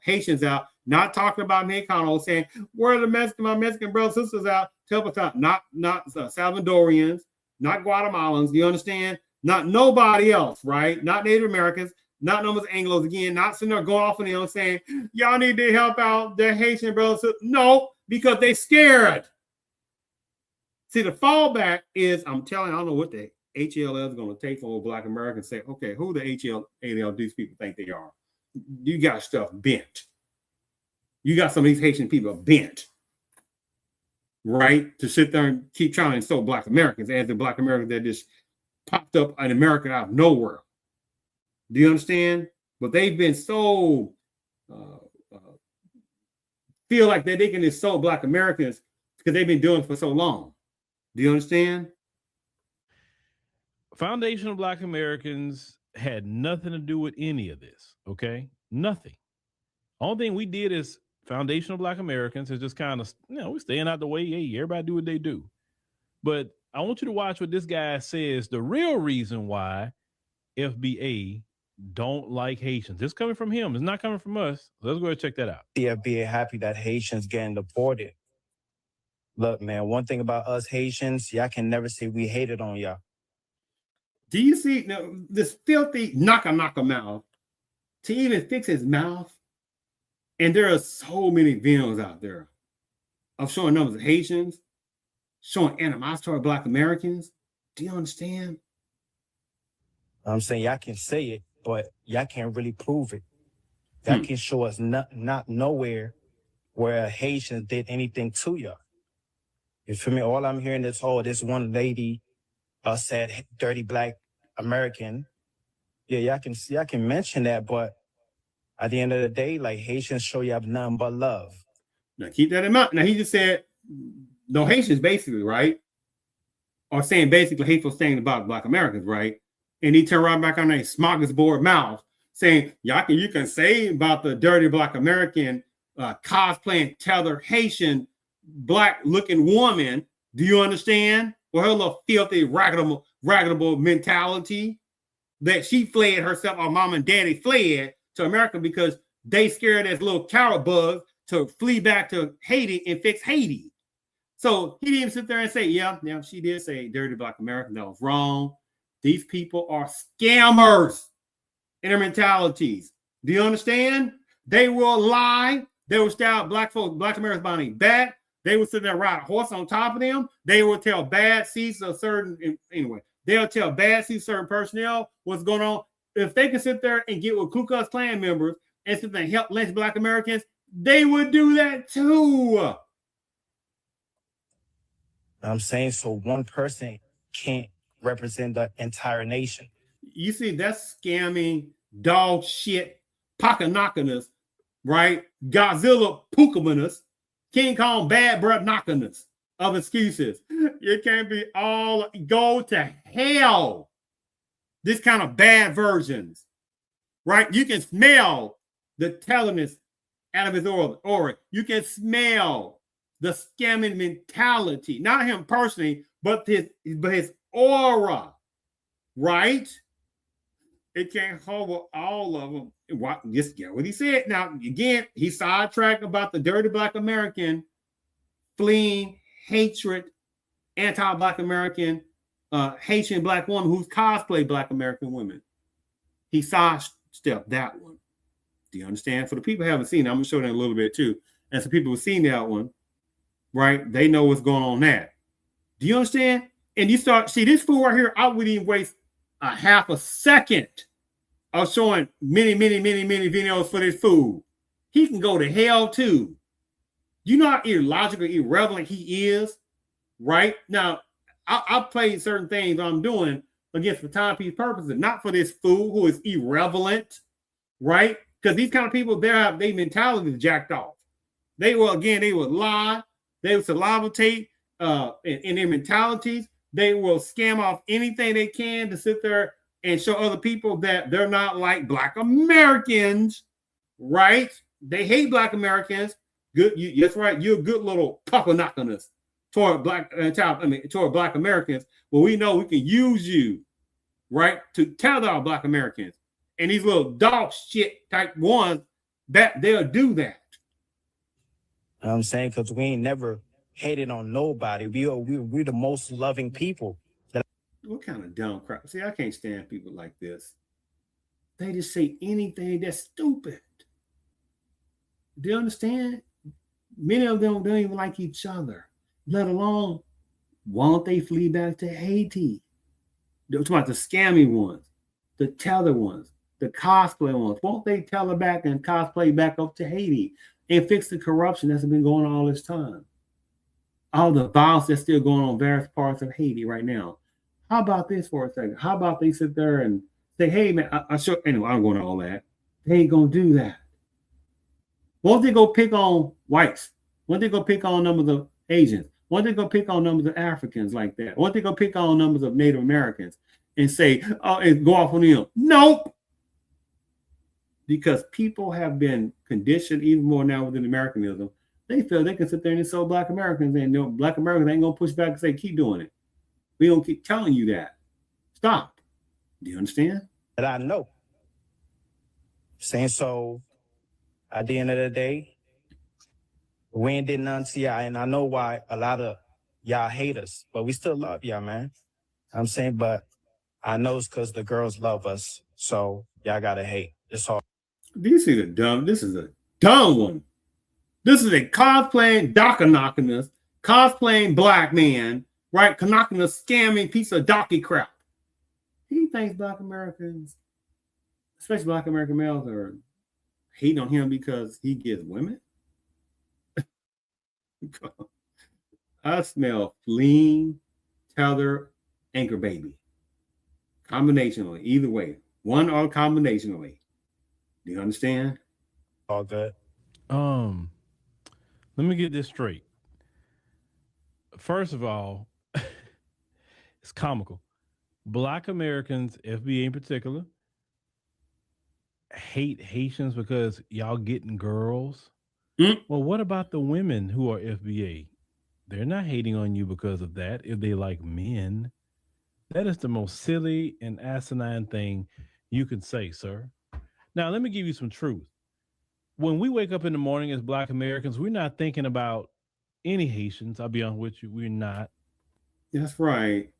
Haitians out, not talking about Mexicanos, saying, where are my Mexican brothers and sisters out to help us out? Not Salvadorians, not Guatemalans, do you understand? Not nobody else, right? Not Native Americans, not numbers Anglos, again, not sitting there going off on them saying, y'all need to help out the Haitian brothers. No, because they scared. See, the fallback is, I don't know what the HELL is going to take for Black Americans. Say, okay, who the HELL these people think they are? You got stuff bent. You got some of these Haitian people bent, right? To sit there and keep trying to insult Black Americans as the Black Americans that just popped up in America out of nowhere. Do you understand? But they've been so feel like that they can insult Black Americans because they've been doing it for so long. Do you understand? Foundational Black Americans had nothing to do with any of this, okay? Nothing. Only thing we did is foundational Black Americans is just kind of, we're staying out the way. Hey, everybody do what they do. But I want you to watch what this guy says, the real reason why FBA don't like Haitians. It's coming from him. It's not coming from us. Let's go ahead and check that out. The FBA happy that Haitians getting deported. Look, man, one thing about us Haitians, y'all can never say we hated on y'all. Do you see this filthy knocker mouth to even fix his mouth? And there are so many videos out there of showing numbers of Haitians, showing animosity toward Black Americans. Do you understand? I'm saying y'all can say it, but y'all can't really prove it. Y'all can show us not nowhere where Haitians did anything to y'all. You feel me? All I'm hearing is, this one lady said dirty Black American. Yeah, y'all can mention that, but at the end of the day, like Haitians show you have nothing but love. Now keep that in mind. Now he just said no Haitians basically, right? Or saying basically hateful things about Black Americans, right? And he turned right back on that smorgasbord mouth saying, you can say about the dirty Black American cosplaying tether Haitian Black looking woman. Do you understand? Or her little filthy, raggedable mentality that she fled herself, or mom and daddy fled to America because they scared as little carrot bugs to flee back to Haiti and fix Haiti. So he didn't even sit there and say, yeah, she did say dirty Black American. That was wrong. These people are scammers in their mentalities. Do you understand? They will lie. They will stab Black folks, Black Americans behind their back. They will sit there and ride a horse on top of them. They will tell bad seats of certain, anyway, they'll tell bad seats certain personnel what's going on. If they can sit there and get with Ku Klux Klan members and sit there and help lynch Black Americans, they would do that too. I'm saying, so one person can't represent the entire nation. You see, that's scamming, dog shit, Pakanakanas, right? Godzilla Pukamanus, King Kong bad breath knockiness of excuses. You can't be all, go to hell. This kind of bad versions, right? You can smell the tellingness out of his aura. You can smell the scamming mentality, not him personally, but his aura, right? It can't hold all of them. Just get what he said. Now, again, he sidetracked about the dirty Black American fleeing hatred, anti-Black American, Haitian Black woman who's cosplay Black American women. He sidestepped that one. Do you understand? For the people who haven't seen it, I'm going to show them a little bit too. And some people who've seen that one, right, they know what's going on there. Do you understand? And you start, see this fool right here, I wouldn't even waste a half a second of showing many videos for this fool. He can go to hell too. You know how illogical, irrelevant he is, right? Now, I played certain things I'm doing against for timepiece purposes, not for this fool who is irrelevant, right? Because these kind of people, their mentality is jacked off. They will lie, they will salivatate in their mentalities. They will scam off anything they can to sit there and show other people that they're not like Black Americans, right? They hate Black Americans. Good, that's right. You're a good little papanakanas toward Black Americans. Well, we know we can use you, right, to tell our Black Americans. And these little dog shit type ones, that they'll do that. You know what I'm saying? Because we ain't never hated on nobody. We're the most loving people. What kind of dumb crap? See, I can't stand people like this. They just say anything that's stupid. Do you understand? Many of them don't even like each other, let alone won't they flee back to Haiti? They're talking about the scammy ones, the tether ones, the cosplay ones. Won't they tether back and cosplay back up to Haiti and fix the corruption that's been going on all this time? All the violence that's still going on in various parts of Haiti right now. How about this for a second? How about they sit there and say, hey, man, anyway, I'm going to all that. They ain't going to do that. Won't they go pick on whites? Won't they go pick on numbers of Asians? Won't they go pick on numbers of Africans like that? Won't they go pick on numbers of Native Americans and say, oh, and go off on them? Nope. Because people have been conditioned even more now within Americanism. They feel they can sit there and insult Black Americans, and Black Americans ain't going to push back and say, keep doing it. We don't keep telling you that. Stop. Do you understand? That I know. Saying so, at the end of the day, we ain't did nothing to y'all, and I know why a lot of y'all hate us, but we still love y'all, man. I'm saying, but I know it's because the girls love us, so y'all gotta hate. It's all. Do you see the dumb? This is a dumb one. This is a cosplaying Dakanakanas, cosplaying Black man, right? Kanakanas scamming piece of donkey crap. He thinks Black Americans, especially Black American males, are hating on him because he gets women. I smell fleeing, tether, anchor baby. Combinationally, either way. One or combinationally. Do you understand? All good. Let me get this straight. First of all, it's comical. Black Americans, FBA in particular, hate Haitians because y'all getting girls. Well, what about the women who are FBA? They're not hating on you because of that. If they like men, that is the most silly and asinine thing you can say, sir. Now, let me give you some truth. When we wake up in the morning as Black Americans, we're not thinking about any Haitians. I'll be honest with you, we're not. That's right.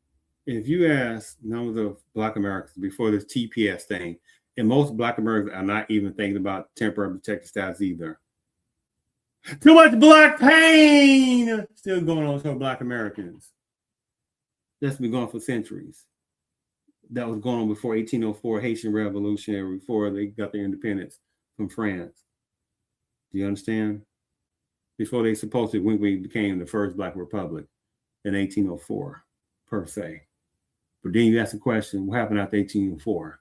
If you ask numbers of Black Americans before this TPS thing, and most Black Americans are not even thinking about temporary protected status either. Too much Black pain still going on for Black Americans. That's been going on for centuries. That was going on before 1804 Haitian Revolution, before they got their independence from France. Do you understand? Before they supposedly, when we became the first Black Republic in 1804, per se. But then you ask the question, what happened after 1804?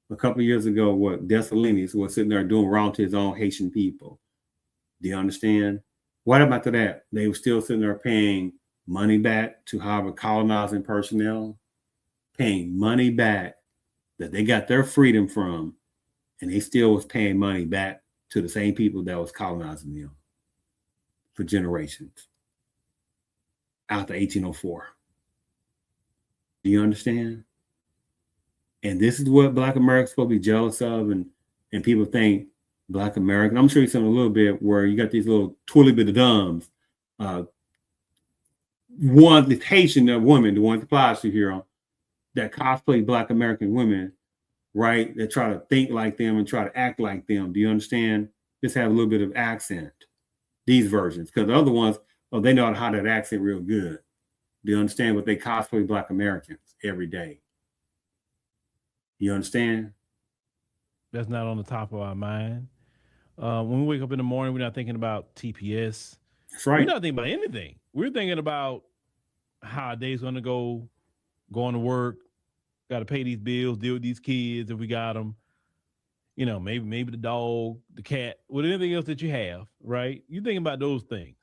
A couple of years ago, what Dessalines was sitting there doing wrong to his own Haitian people. Do you understand? What happened after that? They were still sitting there paying money back to Harvard colonizing personnel, paying money back that they got their freedom from, and they still was paying money back to the same people that was colonizing them for generations after 1804. Do you understand? And this is what Black Americans supposed to be jealous of, and people think Black American. I'm sure you something a little bit where you got these little twirly bit of dumbs. One, the Haitian woman, the one that applies to here, that cosplay Black American women, right? That try to think like them and try to act like them. Do you understand? Just have a little bit of accent. These versions, because the other ones, oh, they know how that accent real good. Do you understand? What they cosplay Black Americans every day. You understand? That's not on the top of our mind. When we wake up in the morning, we're not thinking about TPS. That's right. We're not thinking about anything. We're thinking about how our day's going to go, going to work, got to pay these bills, deal with these kids if we got them. You know, maybe the dog, the cat, with anything else that you have, right? You think about those things.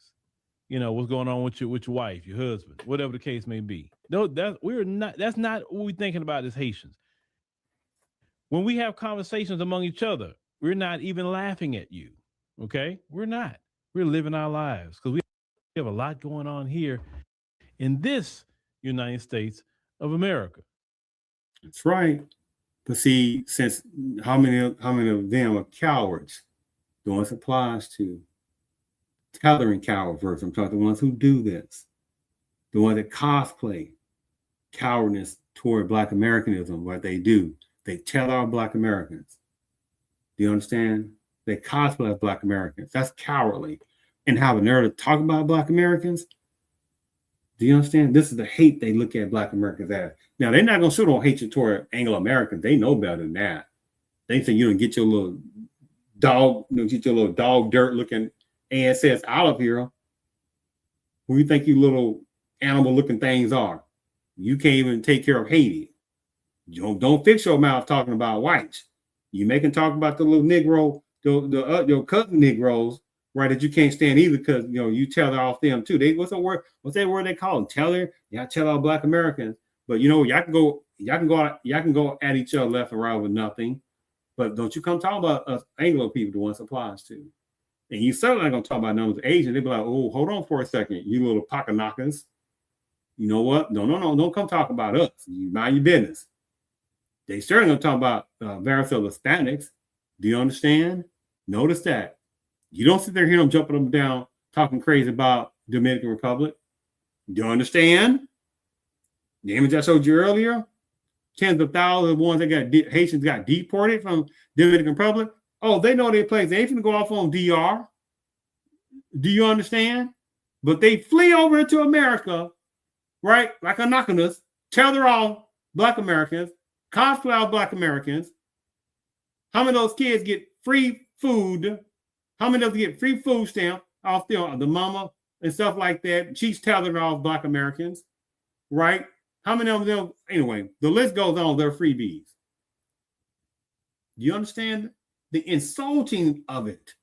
You know, what's going on with your wife, your husband, whatever the case may be. No, that's not what we're thinking about as Haitians. When we have conversations among each other, we're not even laughing at you. Okay? We're not. We're living our lives because we have a lot going on here in this United States of America. That's right. But see, since how many of them are cowards? The ones applies to tethering coward version. I'm talking the ones who do this, the ones that cosplay cowardness toward Black Americanism. What they do, they tell our Black Americans. Do you understand? They cosplay as Black Americans. That's cowardly. And have a nerve to talk about Black Americans. Do you understand? This is the hate they look at Black Americans as. Now, they're not going to show no hatred toward Anglo-Americans. They know better than that. They say you don't get your little dog, get your little dog dirt looking ASS out of here. Who you think you little animal looking things are? You can't even take care of Haiti. Don't fix your mouth talking about whites. You make them talk about the little Negro, your cousin Negroes, right? That you can't stand either because you tether off them too. What's that word they call them? Tether? Yeah, tether off Black Americans. But y'all can go at each other left and right with nothing. But don't you come talk about us Anglo people, the ones applies to. And you certainly not gonna talk about numbers of Asians. They be like, oh, hold on for a second, you little pocket knockers. You know what? No, don't come talk about us. You mind your business. They certainly gonna talk about varicose Hispanics. Do you understand? Notice that. You don't sit there hearing them jumping up and down, talking crazy about Dominican Republic. Do you understand? The image I showed you earlier, tens of thousands of ones that Haitians got deported from Dominican Republic. Oh, they know their place. They ain't gonna go off on DR. Do you understand? But they flee over to America, right? Like Americanism, tether off Black Americans, cosplay out Black Americans. How many of those kids get free food? How many of them get free food stamp off the mama and stuff like that? She's tethered off Black Americans, right? How many of them? Anyway, the list goes on. They're freebies. Do you understand the insulting of it.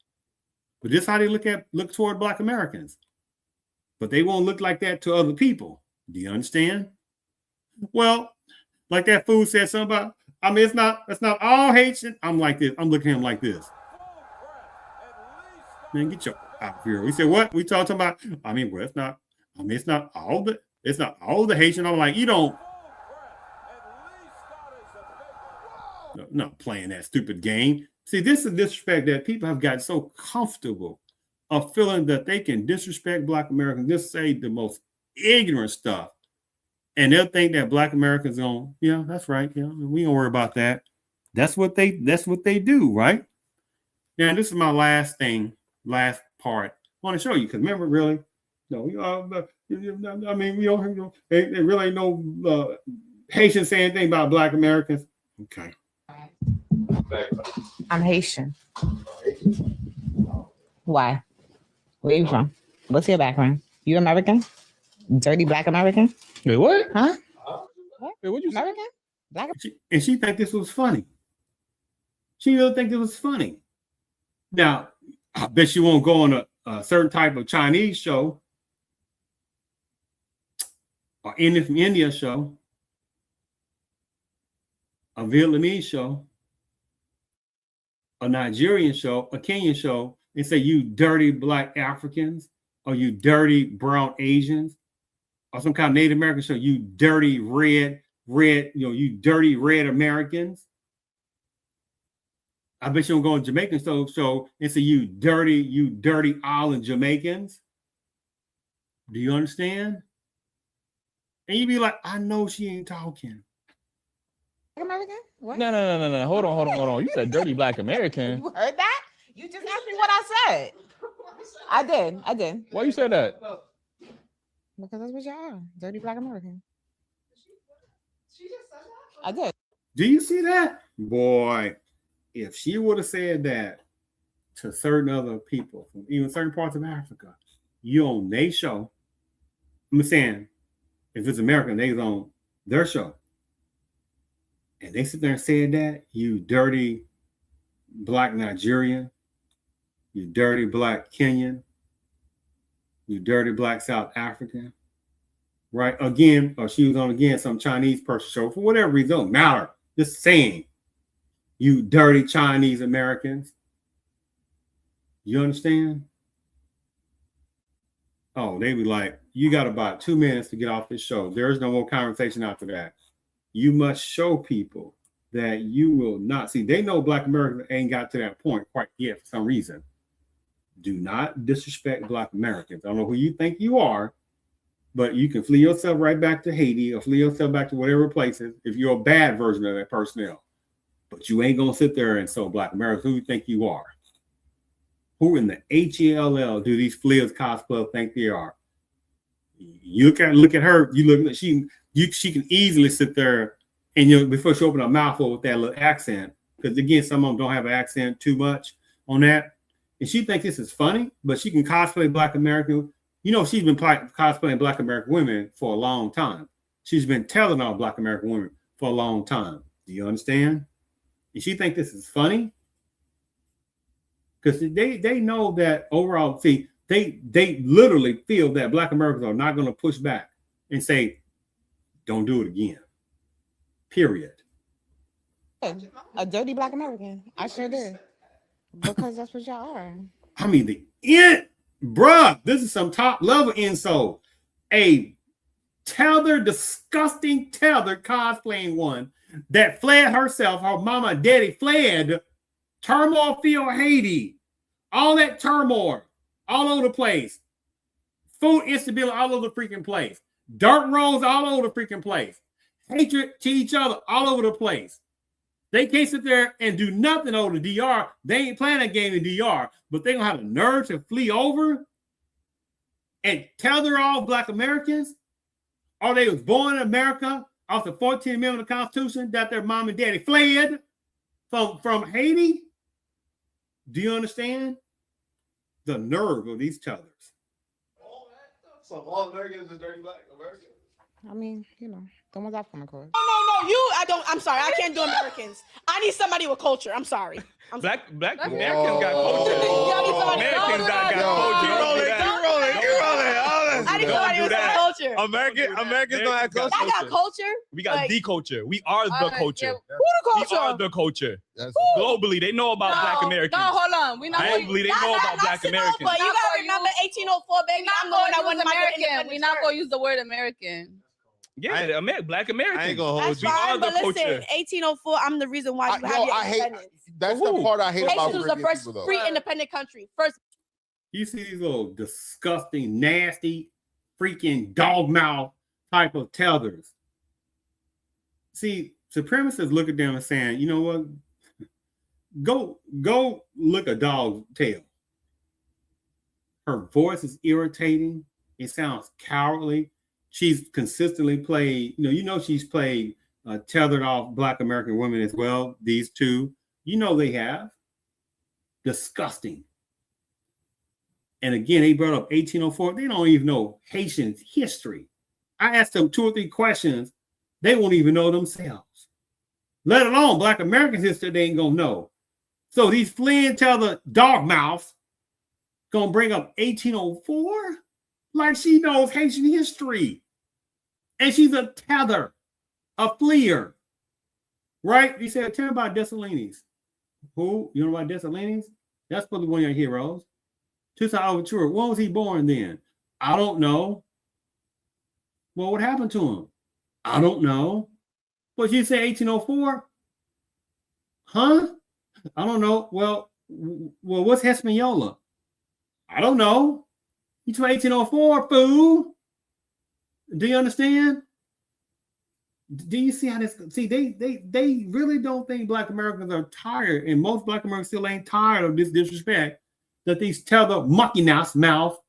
But this is how they look toward Black Americans. But they won't look like that to other people. Do you understand? Well, like that fool said something about, I mean, it's not all Haitian. I'm like this. I'm looking at him like this. Man, get your out here. We said, what? We talking about? I mean, well, it's not all the Haitian. I'm like, you don't. No, not playing that stupid game. See, this is disrespect that people have gotten so comfortable of feeling that they can disrespect Black Americans, just say the most ignorant stuff. And they'll think that Black Americans yeah, that's right. Yeah, we don't worry about that. That's what they do, right? Now, this is my last part. I want to show you, because remember, really, no, I mean, we don't, they really ain't no Haitians say anything about Black Americans. Okay. I'm Haitian. Why? Where you from? What's your background? You American? Dirty Black American? Wait, what? Huh? Wait, what you American? Black? And she think this was funny. She really think it was funny. Now, I bet she won't go on a certain type of Chinese show or Indian from India show, a Vietnamese show, a Nigerian show, a Kenyan show, and say, you dirty Black Africans, or you dirty brown Asians, or some kind of Native American show, you dirty red, you dirty red Americans. I bet you don't go on Jamaican show and say, you dirty island Jamaicans. Do you understand? And you be like, I know she ain't talking. American? What? No. Hold on. You said dirty Black American. You heard that? You just asked me what I said. I did. Why you said that? Because that's what y'all are. Dirty Black American. She just said that? I did. Do you see that? Boy, if she would have said that to certain other people from even certain parts of Africa, you on their show. I'm saying, if it's American, they on their show. And they sit there and say that, you dirty Black Nigerian, you dirty Black Kenyan, you dirty Black South African, right? Again, or she was on again some Chinese person show for whatever reason, don't matter. Just saying, you dirty Chinese Americans. You understand? Oh, they be like, you got about 2 minutes to get off this show. There's no more conversation after that. You must show people that you will not see. They know Black Americans ain't got to that point quite yet for some reason. Do not disrespect Black Americans. I don't know who you think you are, but you can flee yourself right back to Haiti or flee yourself back to whatever places if you're a bad version of that personnel. But you ain't gonna sit there and so Black Americans, who you think you are? Who in the HELL do these fleas cosplay think they are? You can look at her. You look at she can easily sit there and before she open her mouth with that little accent, because again, some of them don't have an accent too much on that. And she thinks this is funny, but she can cosplay Black American. She's been cosplaying Black American women for a long time. She's been telling all Black American women for a long time. Do you understand? And she thinks this is funny because they know that overall, see, they literally feel that Black Americans are not going to push back and say, don't do it again. Period. A dirty Black American. I sure did. Because that's what y'all are. I mean, bruh, this is some top level insult. A disgusting tethered cosplaying one that fled herself, her mama and daddy fled turmoil field Haiti. All that turmoil, all over the place. Food instability all over the freaking place. Dirt roads all over the freaking place. Hatred to each other all over the place. They can't sit there and do nothing over the DR. They ain't playing that game in DR, but they gonna have the nerve to flee over and tether all Black Americans, or they was born in America off the 14th Amendment of the Constitution that their mom and daddy fled from Haiti. Do you understand the nerve of these tethers? So all Americans is dirty Black Americans. I mean, Someone's African, of course. No, you. I'm sorry. I can't do Americans. I need somebody with culture. I'm sorry. Black Americans got culture. Americans got culture. Keep rolling. I need somebody with culture. Americans don't have culture. I got culture. We got the culture. We are the culture. Who the culture? We are the culture. Globally, they know about Black Americans. No, hold on. We not globally, they know about Black Americans. But you gotta remember 1804, baby. I'm the one that won American. We're not gonna use the word American. Yeah, Black Americans. I ain't gonna hold you. Fine, We are the but listen, culture. 1804. I'm the reason why you have your independence. That's the part I hate about Haitians was the first people, though. free independent country. First. You see these little disgusting, nasty, freaking dog mouth type of tethers. See, supremacists look at them and saying, you know what? Go look a dog's tail. Her voice is irritating. It sounds cowardly. She's consistently played, she's played tethered off Black American women as well. These two, they have. Disgusting. And again, they brought up 1804. They don't even know Haitian history. I asked them 2 or 3 questions. They won't even know themselves. Let alone Black American history, they ain't gonna know. So these fleeing tether dog mouths gonna bring up 1804 like she knows Haitian history. And she's a tether, a fleer, right? You said, tell me about Dessalines. Who? You know about Dessalines? That's supposed to be one of your heroes. Toussaint Overture. When was he born then? I don't know. Well, what happened to him? I don't know. But you say 1804? Huh? I don't know. Well, what's Hispaniola? I don't know. You told 1804, fool. Do you understand? Do you see how this? See, they really don't think Black Americans are tired, and most Black Americans still ain't tired of this disrespect that these tether monkey mouth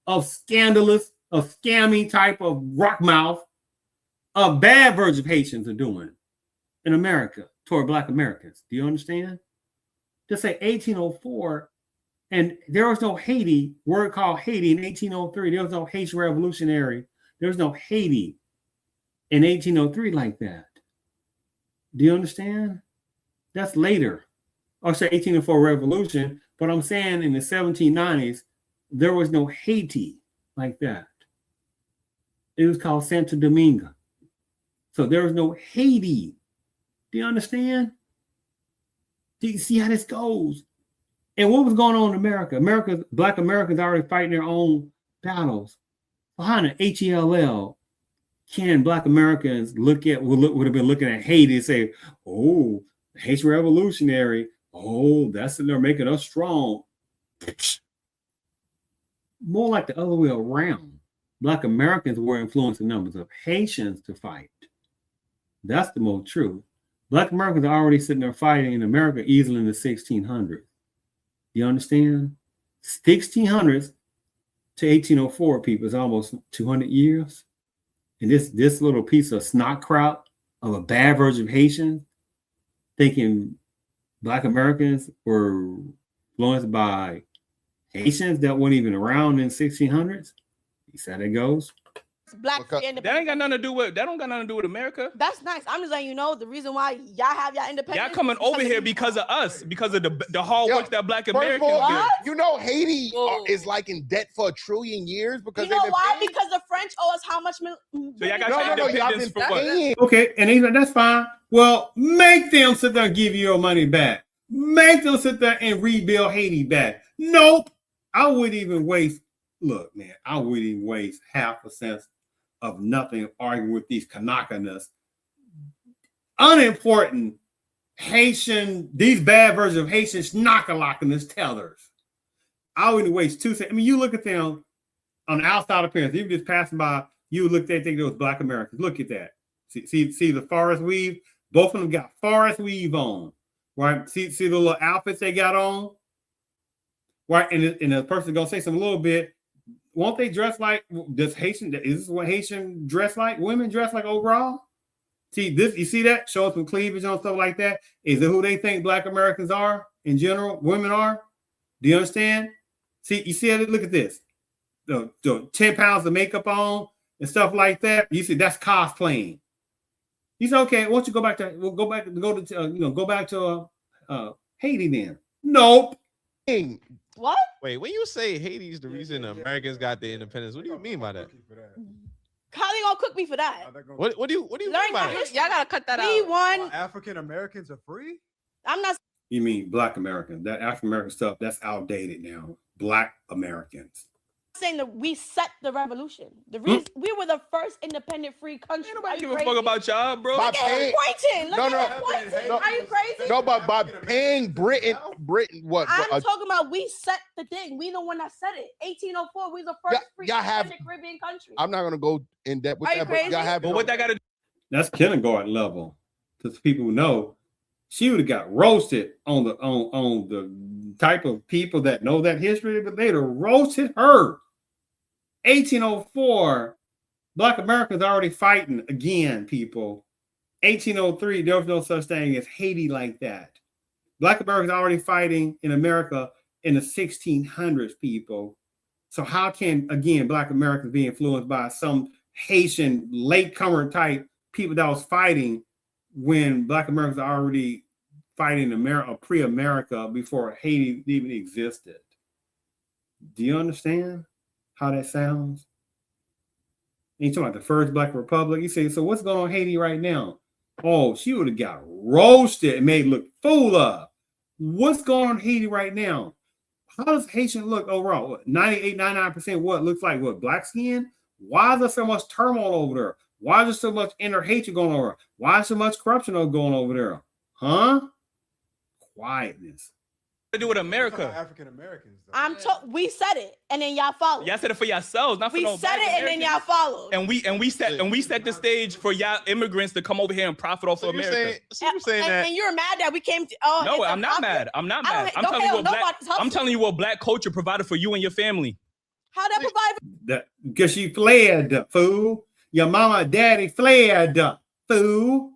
of scandalous, of scammy type of rock mouth of bad versions of Haitians are doing in America toward Black Americans. Do you understand? To say 1804, and there was no Haiti, word called Haiti in 1803. There was no Haitian revolutionary. There was no Haiti in 1803 like that. Do you understand? That's later. Or say 1804 revolution, but I'm saying in the 1790s, there was no Haiti like that. It was called Santo Domingo. So there was no Haiti. Do you understand? Do you see how this goes? And what was going on in America? Black Americans already fighting their own battles. Behind the HELL, can Black Americans would have been looking at Haiti and say, oh, Haitian revolutionary, oh, they're making us strong. More like the other way around. Black Americans were influencing numbers of Haitians to fight. That's the most true. Black Americans are already sitting there fighting in America easily in the 1600s. You understand? 1600s to 1804, people, is almost 200 years. And this little piece of snot kraut of a bad version of Haitian thinking Black Americans were influenced by Haitians that weren't even around in 1600s. You see how that goes? Black that ain't got nothing to do with America. That's nice. I'm just letting you know the reason why y'all have y'all independence. Y'all coming over here because of us, because of the hard work that Black Americans did. You know Haiti is like in debt for 1 trillion years because you know why? Because the French owe us how much? So y'all got your independence for what? Okay, and that's fine. Well, make them sit there and give you your money back. Make them sit there and rebuild Haiti back. Nope. I wouldn't even waste half a cent of nothing arguing with these Kanakas. Unimportant Haitian, these bad versions of Haitian schnakalakanas tellers. I wouldn't waste 2 cents. I mean, you look at them on the outside appearance, even just passing by, you look at think those Black Americans. Look at that. See the forest weave? Both of them got forest weave on. Right? See the little outfits they got on? Right? And the person gonna say something a little bit. Won't they dress like is this what Haitian dress like? Women dress like overall? See this, you see that? Showing some cleavage on stuff like that. Is it who they think Black Americans are in general? Women are? Do you understand? See, you see it? Look at this. The 10 pounds of makeup on and stuff like that. You see, that's cosplaying. He said, okay, why don't you go back to Haiti then? Nope. What? Wait, when you say Haiti's the reason Americans got their independence, what do you mean by that? How they gonna cook me for that? What do you mean by that? Y'all gotta cut that We out. won. African Americans are free? I'm not You mean Black Americans? That African American stuff, that's outdated now. Black Americans. saying that we set the revolution. The reason we were the first independent free country. Ain't nobody give a fuck about y'all, bro. Look at him pointing. Look at him pointing. Are you crazy? No, but by paying Britain, what? I'm talking about we set the thing. We the one that set it. 1804, we the first free independent Caribbean country. I'm not gonna go in depth with Are you that, crazy? but y'all have. But what that got to do? That's kindergarten level. Because people who know, she would have got roasted on the type of people that know that history, but they'd have roasted her. 1804, Black Americans already fighting again, people. 1803, there was no such thing as Haiti like that. Black Americans already fighting in America in the 1600s, people. So how can, again, Black Americans be influenced by some Haitian latecomer type people that was fighting when Black Americans are already fighting America, pre-America, before Haiti even existed? Do you understand how that sounds? And you talking about the first Black Republic. You say, so what's going on in Haiti right now? Oh, she would have got roasted and made look fool of. What's going on in Haiti right now? How does Haitian look overall? 98, 99% what looks like what? Black skin? Why is there so much turmoil over there? Why is there so much inner hatred going on over there? Why is so much corruption going over there? Huh? Quietness. To do with America. African Americans. We said it, and then y'all followed. Y'all said it for yourselves, not for no We said Black it, and then y'all followed. And we set the stage for y'all immigrants to come over here and profit off of America. And you're mad that we came to. No, I'm not mad. I'm not mad. I'm telling you what black culture provided for you and your family. How that provide? Because she fled, fool. Your mama and daddy fled, fool.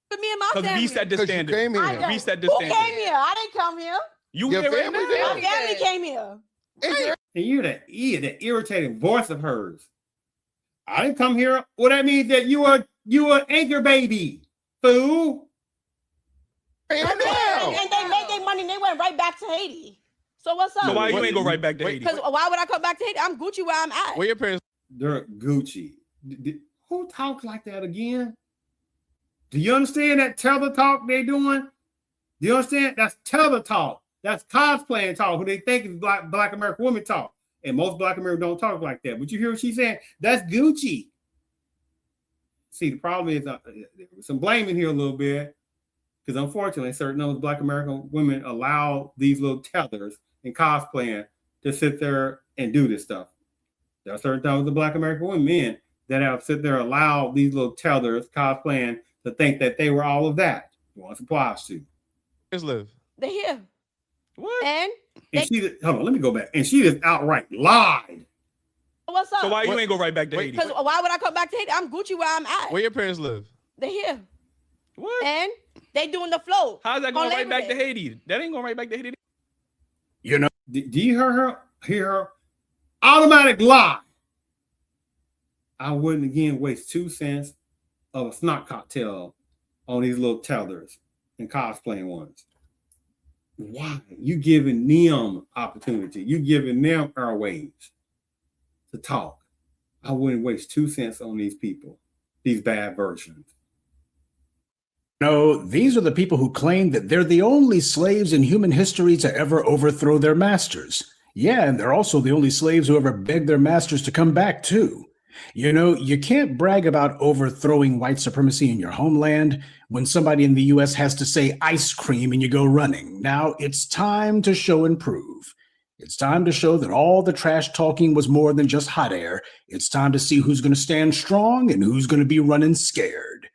For me and my family. Because we set the standard. We set the Who standard. came here? I didn't come here. You here right now? My family came here. And you're the irritating voice of hers. I didn't come here. Well, that means that you are anchor baby, fool. And they made their money and they went right back to Haiti. So what's up? So why you ain't go right back to Haiti? Because why would I come back to Haiti? I'm Gucci where I'm at. Where your parents? They're Gucci. Who talks like that again? Do you understand that tether talk they doing? Do you understand? That's tether talk. That's cosplaying talk. Who they think is black American women talk. And most Black Americans don't talk like that. But you hear what she's saying? That's Gucci. See, the problem is some blaming here a little bit. Because unfortunately, certain of Black American women allow these little tethers and cosplaying to sit there and do this stuff. There are certain times the Black American women that have sit there allow these little tethers cosplaying to think that they were all of that. Once applies to. Where's live? They here. What? And she hold on, let me go back. And she just outright lied. What's up? So why you ain't go right back to Haiti? Because why would I come back to Haiti? I'm Gucci where I'm at. Where your parents live? They here. What? And they doing the flow. How's that going right back to Haiti? That ain't going right back to Haiti. You know, do you hear her automatic lie? I wouldn't again waste 2 cents of a snot cocktail on these little tethers and cosplaying ones. Why? You giving them opportunity. You giving them airwaves to talk. I wouldn't waste 2 cents on these people, these bad versions. No, these are the people who claim that they're the only slaves in human history to ever overthrow their masters. Yeah, and they're also the only slaves who ever begged their masters to come back, too. You know, you can't brag about overthrowing white supremacy in your homeland when somebody in the U.S. has to say ice cream and you go running. Now, it's time to show and prove. It's time to show that all the trash talking was more than just hot air. It's time to see who's going to stand strong and who's going to be running scared.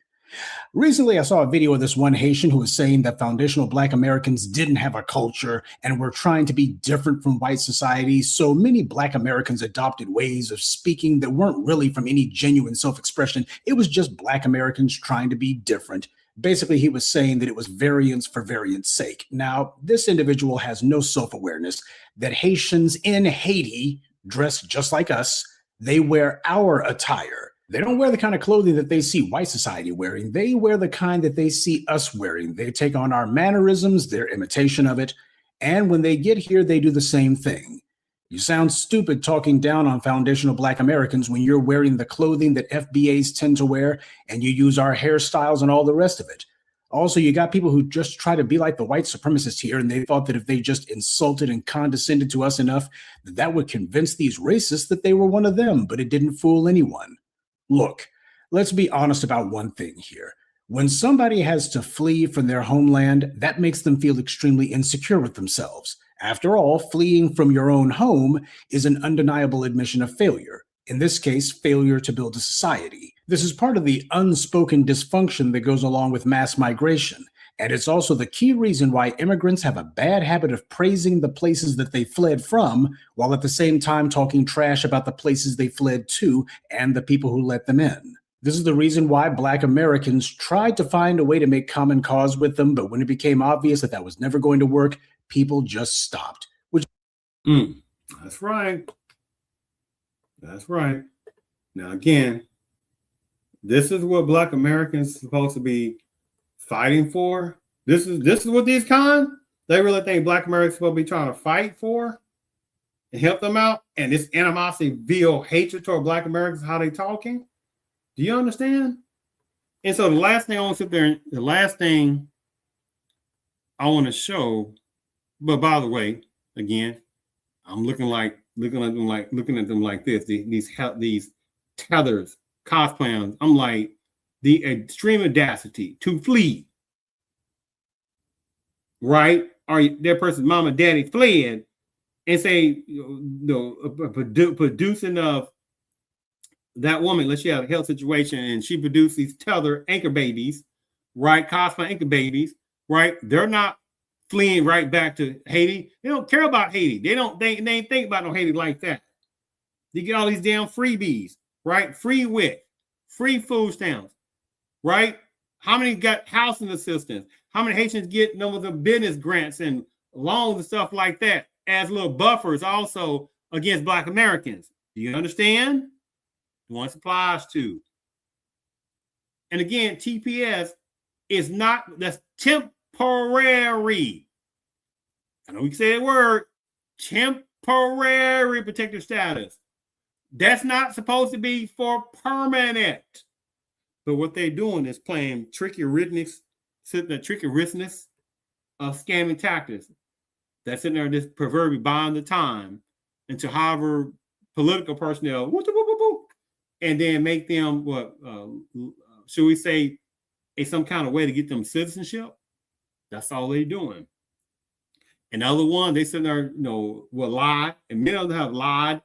Recently, I saw a video of this one Haitian who was saying that foundational Black Americans didn't have a culture and were trying to be different from white society. So many Black Americans adopted ways of speaking that weren't really from any genuine self-expression. It was just Black Americans trying to be different. Basically, he was saying that it was variance for variance sake. Now, this individual has no self-awareness that Haitians in Haiti dress just like us. They wear our attire. They don't wear the kind of clothing that they see white society wearing. They wear the kind that they see us wearing. They take on our mannerisms, their imitation of it. And when they get here, they do the same thing. You sound stupid talking down on foundational Black Americans when you're wearing the clothing that FBAs tend to wear and you use our hairstyles and all the rest of it. Also, you got people who just try to be like the white supremacists here, and they thought that if they just insulted and condescended to us enough, that would convince these racists that they were one of them, but it didn't fool anyone. Look, let's be honest about one thing here. When somebody has to flee from their homeland, that makes them feel extremely insecure with themselves. After all, fleeing from your own home is an undeniable admission of failure. In this case, failure to build a society. This is part of the unspoken dysfunction that goes along with mass migration. And it's also the key reason why immigrants have a bad habit of praising the places that they fled from, while at the same time talking trash about the places they fled to and the people who let them in. This is the reason why Black Americans tried to find a way to make common cause with them, but when it became obvious that that was never going to work, people just stopped. That's right. That's right. Now, again, this is what Black Americans are supposed to be fighting for. This is what these they really think Black Americans supposed to be trying to fight for and help them out. And this animosity, vile hatred toward Black Americans, how they talking. Do you understand? And so the last thing I want to sit there, the last thing I want to show, but by the way, again, I'm looking at them like this. These tethers, cosplayers. I'm like the extreme audacity to flee. Right? Or their person's mama, daddy fled, and say producing of that woman. Let's say she had a health situation and she produced these tether anchor babies, right? Cosplay anchor babies, right? They're not fleeing right back to Haiti. They don't care about Haiti. They ain't think about no Haiti like that. They get all these damn freebies, right? Free WIC, free food stamps, right? How many got housing assistance? How many Haitians get numbers of business grants and loans and stuff like that as little buffers also against Black Americans? Do you understand? One supplies to. And again, TPS is not, that's temporary. I know we can say that word, temporary protective status. That's not supposed to be for permanent. But what they're doing is playing trickerousness of scamming tactics. That's sitting there, this proverbial buying the time into however political personnel, and then make them should we say, some kind of way to get them citizenship. That's all they're doing. Another one, they sitting there, will lie, and many of them have lied,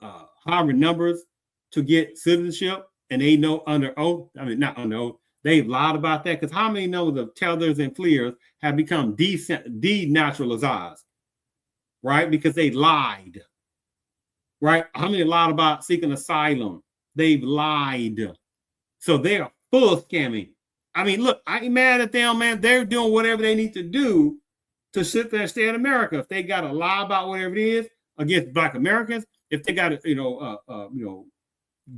higher numbers to get citizenship, and they know under oath. I mean, not under oath. They've lied about that, because how many numbers of tethers and fleers have become denaturalized, right? Because they lied, right? How many lied about seeking asylum? They've lied. So they are full of scamming. I mean, look, I ain't mad at them, man. They're doing whatever they need to do to sit there and stay in America. If they got to lie about whatever it is against Black Americans, if they got to,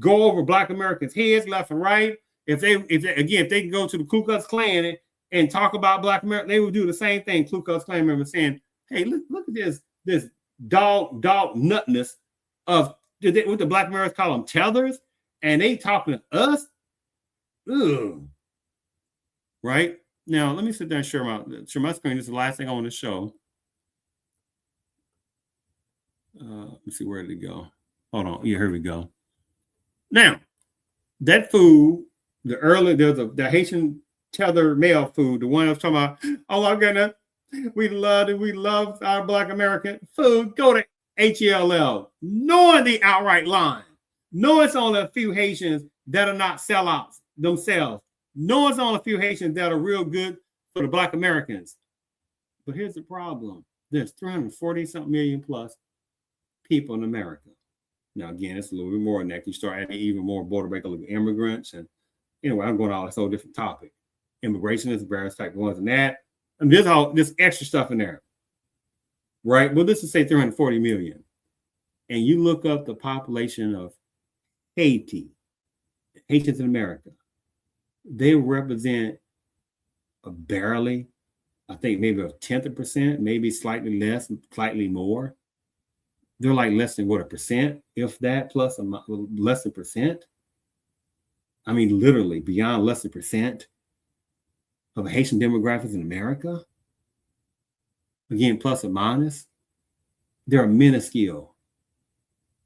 go over Black Americans' heads left and right, if they can go to the Ku Klux Klan and talk about Black America, they would do the same thing. Ku Klux Klan members saying, "Hey, look at this dog nutness of what the Black Americans call them tethers, and they talking to us." Ugh. Right now, let me sit there and share my screen. This is the last thing I want to show. Let's see, where did it go? Hold on. Yeah, here we go. Now, that food, the Haitian tether male food, the one I was talking about. Oh my goodness, we love it. We love our Black American food. Go to HELL, knowing the outright line. Know it's only a few Haitians that are not sellouts themselves. Know it's only a few Haitians that are real good for the Black Americans. But here's the problem. There's 340-something million plus people in America. Now, again, it's a little bit more than that. You start adding even more border break immigrants. And anyway, I'm going on a whole different topic. Immigration is various type of ones and that. And there's all this extra stuff in there. Right? Well, this is say 340 million. And you look up the population of Haiti. Haitians in America, they represent barely, I think maybe a 10th of a percent, maybe slightly less, slightly more. They're like less than what, a percent, if that, plus less than percent. I mean, literally beyond less than percent of Haitian demographics in America. Again, plus or minus. They're minuscule.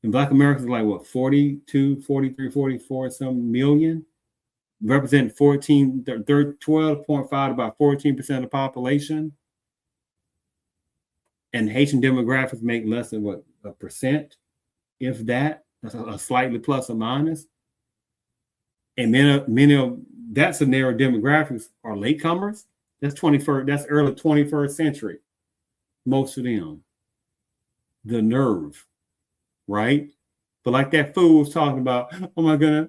And Black Americans are like what, 42, 43, 44 some million, represent 12.5 about 14% of the population. And Haitian demographics make less than what, a percent, if that, a slightly plus or minus. And many of that scenario demographics are latecomers. That's early 21st century. Most of them. The nerve, right? But like that fool was talking about, oh my goodness,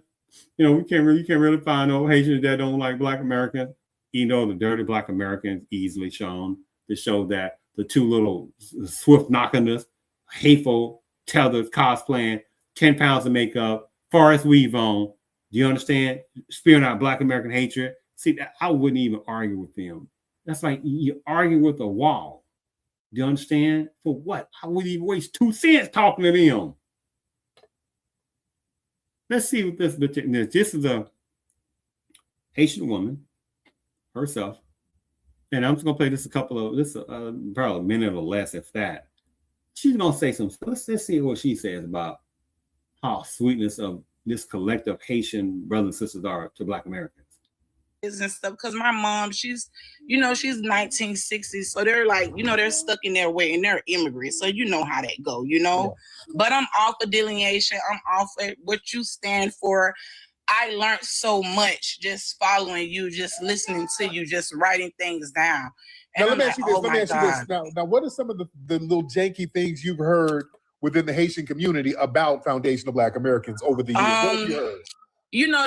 you can't really find no Haitians that don't like Black Americans. You know, the dirty Black Americans easily shown to show that the two little swift knockers, hateful tethers cosplaying, 10 pounds of makeup, forest weave on. Do you understand? Spewing out Black American hatred. See, I wouldn't even argue with them. That's like you argue with a wall. Do you understand? For what? I wouldn't even waste 2 cents talking to them. Let's see what this is a Haitian woman herself. And I'm just gonna play this probably a minute or less, if that. She's gonna say some stuff. Let's see what she says about how sweetness of this collective Haitian brothers and sisters are to Black Americans. And stuff, because my mom, she's 1960s, so they're like, they're stuck in their way and they're immigrants, so you know how that go, Yeah. But I'm all for delineation. I'm all for what you stand for. I learned so much just following you, just listening to you, just writing things down. And now, let me ask you this. Now, what are some of the little janky things you've heard within the Haitian community about foundational Black Americans over the years? What have you heard?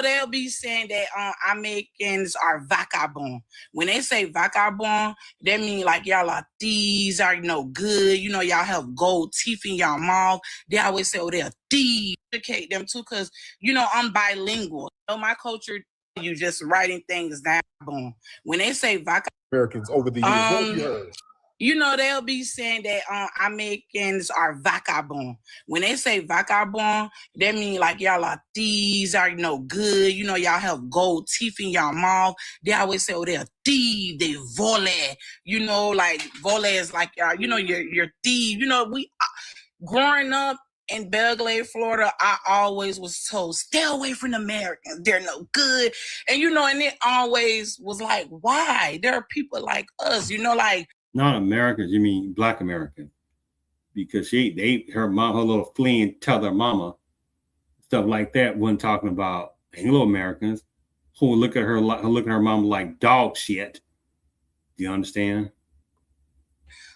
They'll be saying that Americans are vagabond. When they say vagabond, that means like y'all are thieves, are good. Y'all have gold teeth in y'all mouth. They always say, oh, they're thieves. Educate them too, because I'm bilingual. My culture, you just writing things down. When they say vagabond Americans over the years, what have you heard? They'll be saying that Americans are vagabond. When they say vagabond, that means like y'all are thieves, are good. Y'all have gold teeth in y'all mouth. They always say, oh, they're thieves, they vole. Like vole is like you're thief. We growing up in Belle Glade, Florida, I always was told, stay away from the Americans. They're no good. And and it always was like, why? There are people like us, like. Not Americans, you mean Black Americans, because her little fleeing tether mama, stuff like that, wasn't talking about Anglo Americans who would look at her mama like dog shit. Do you understand?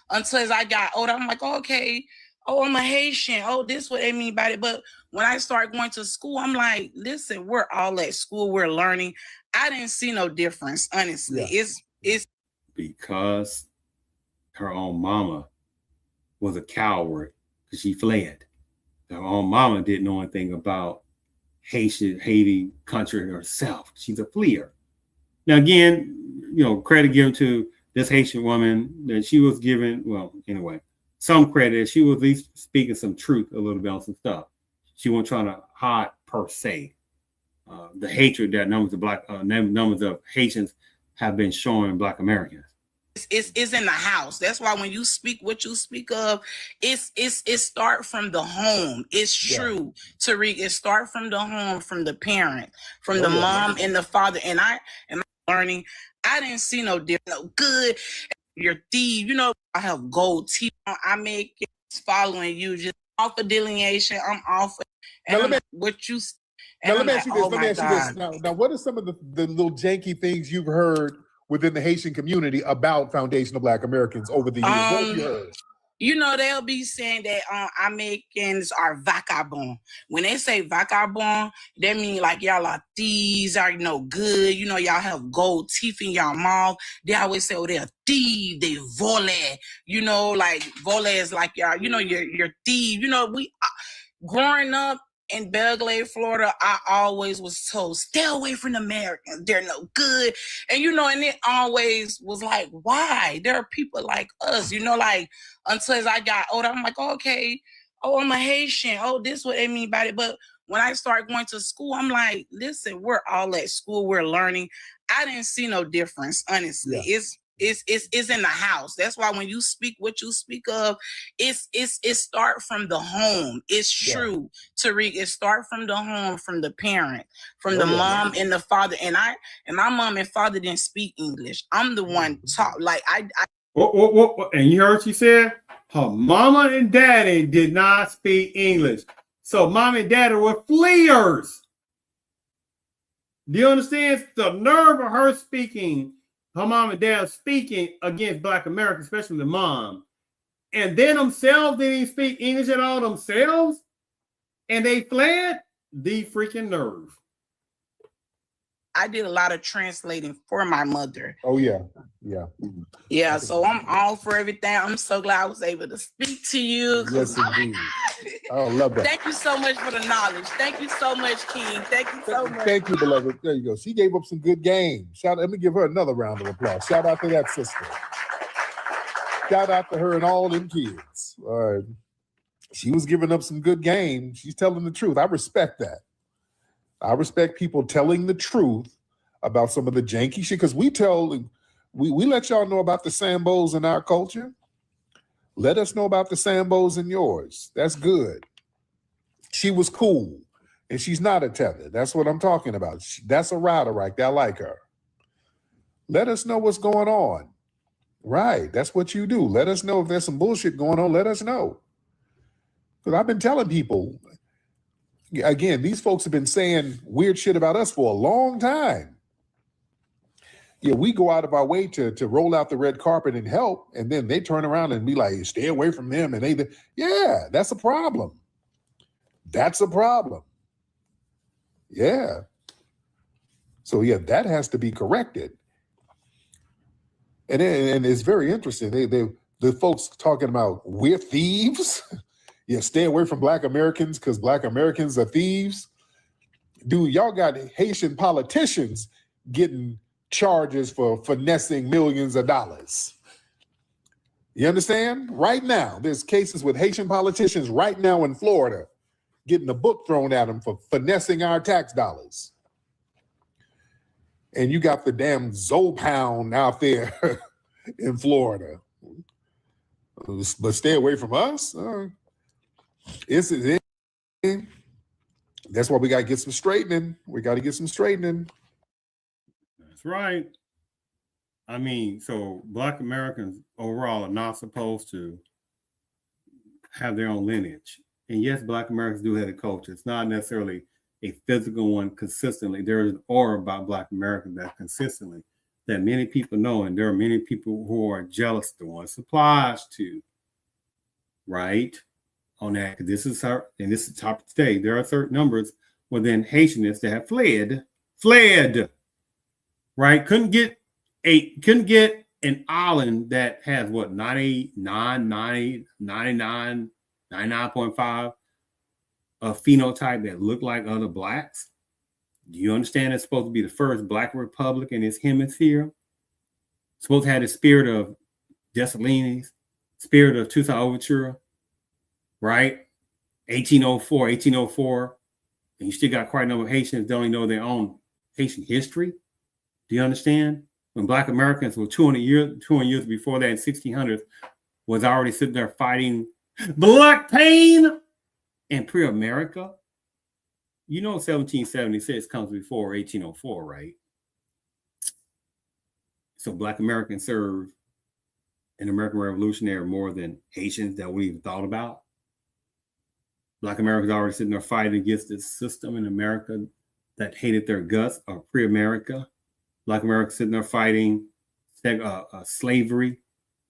Until as I got older, I'm like, okay, oh, I'm a Haitian. Oh, this is what they mean by it. But when I started going to school, I'm like, listen, we're all at school, we're learning. I didn't see no difference, honestly. Yeah. It's because her own mama was a coward because she fled. Her own mama didn't know anything about Haiti country herself. She's a fleer. Now, again, credit given to this Haitian woman that she was given, some credit. She was at least speaking some truth a little bit on some stuff. She wasn't trying to hide per se the hatred that numbers of Haitians have been showing Black Americans. It's in the house. That's why when you speak what you speak of, it start from the home. It's true, Tariq. It start from the home, from the parent, from the mom and the father. And I'm learning. I didn't see no different, no good. You're thief. I have gold teeth. I make it following you. Just all for delineation. I'm all for. And let me ask you this. Now, what are some of the little janky things you've heard within the Haitian community about foundational Black Americans over the years? What have you heard? They'll be saying that Americans are vagabond. When they say vagabond, that means like y'all are thieves, are good. Y'all have gold teeth in y'all mouth. They always say, oh, they're thieves, they vole. Like vole is like y'all, you're thieves. We growing up in Belgrade, Florida, I always was told, stay away from the Americans. They're no good. And, and it always was like, why? There are people like us, like, until as I got older, I'm like, okay, oh, I'm a Haitian. Oh, this is what they mean by it. But when I started going to school, I'm like, listen, we're all at school. We're learning. I didn't see no difference, honestly. Yeah. It's in the house. That's why when you speak what you speak of, it start from the home. It's true, Tariq. It start from the home, from the parent, from the mom and the father. And my mom and father didn't speak English. I'm the one taught. Like What? And you heard what she said? Her mama and daddy did not speak English. So mom and daddy were fleers. Do you understand the nerve of her speaking? Her mom and dad speaking against Black Americans, especially the mom. And then themselves didn't even speak English at all themselves. And they fled. The freaking nerve. I did a lot of translating for my mother. Oh, yeah. Yeah. Yeah, so I'm all for everything. I'm so glad I was able to speak to you. Yes, indeed. I love that. Thank you so much for the knowledge. Thank you so much, King. Thank you so much. Thank you, beloved. There you go. She gave up some good game. Let me give her another round of applause. Shout out to that sister. Shout out to her and all them kids. All right. She was giving up some good game. She's telling the truth. I respect that. I respect people telling the truth about some of the janky shit, because we let y'all know about the Sambos in our culture. Let us know about the Sambos in yours. That's good. She was cool, and she's not a tether. That's what I'm talking about. That's a rider right there. I like her. Let us know what's going on. Right. That's what you do. Let us know if there's some bullshit going on. Let us know. Because I've been telling people, again, these folks have been saying weird shit about us for a long time. Yeah, we go out of our way to roll out the red carpet and help, and then they turn around and be like, stay away from them. And yeah, that's a problem. That's a problem. Yeah. So yeah, that has to be corrected. And it's very interesting. The folks talking about we're thieves. Yeah, stay away from Black Americans because Black Americans are thieves. Dude, y'all got Haitian politicians getting charges for finessing millions of dollars. You understand? Right now, there's cases with Haitian politicians right now in Florida getting a book thrown at them for finessing our tax dollars. And you got the damn Zopound out there in Florida. But stay away from us? That's why we got to get some straightening. We got to get some straightening. That's right. I mean, so Black Americans overall are not supposed to have their own lineage. And yes, Black Americans do have a culture. It's not necessarily a physical one consistently. There is an aura about Black Americans that consistently, that many people know, and there are many people who are jealous the one applies to, right? On that, because this is our, and this is the topic today. There are certain numbers within Haitianists that have fled, right? Couldn't get an island that has what 99.5 a phenotype that look like other Blacks. Do you understand? It's supposed to be the first Black republic in this hemisphere. It's supposed to have the spirit of Dessalines, spirit of Toussaint Overture, right? 1804, and you still got quite a number of Haitians that don't even know their own Haitian history. Do you understand? When Black Americans were 200 years before that in 1600s was already sitting there fighting Black pain and pre-America. You know 1776 comes before 1804, right? So Black Americans served in the American Revolution era more than Haitians that we even thought about. Black Americans already sitting there fighting against this system in America that hated their guts, or pre-America. Black Americans sitting there fighting slavery,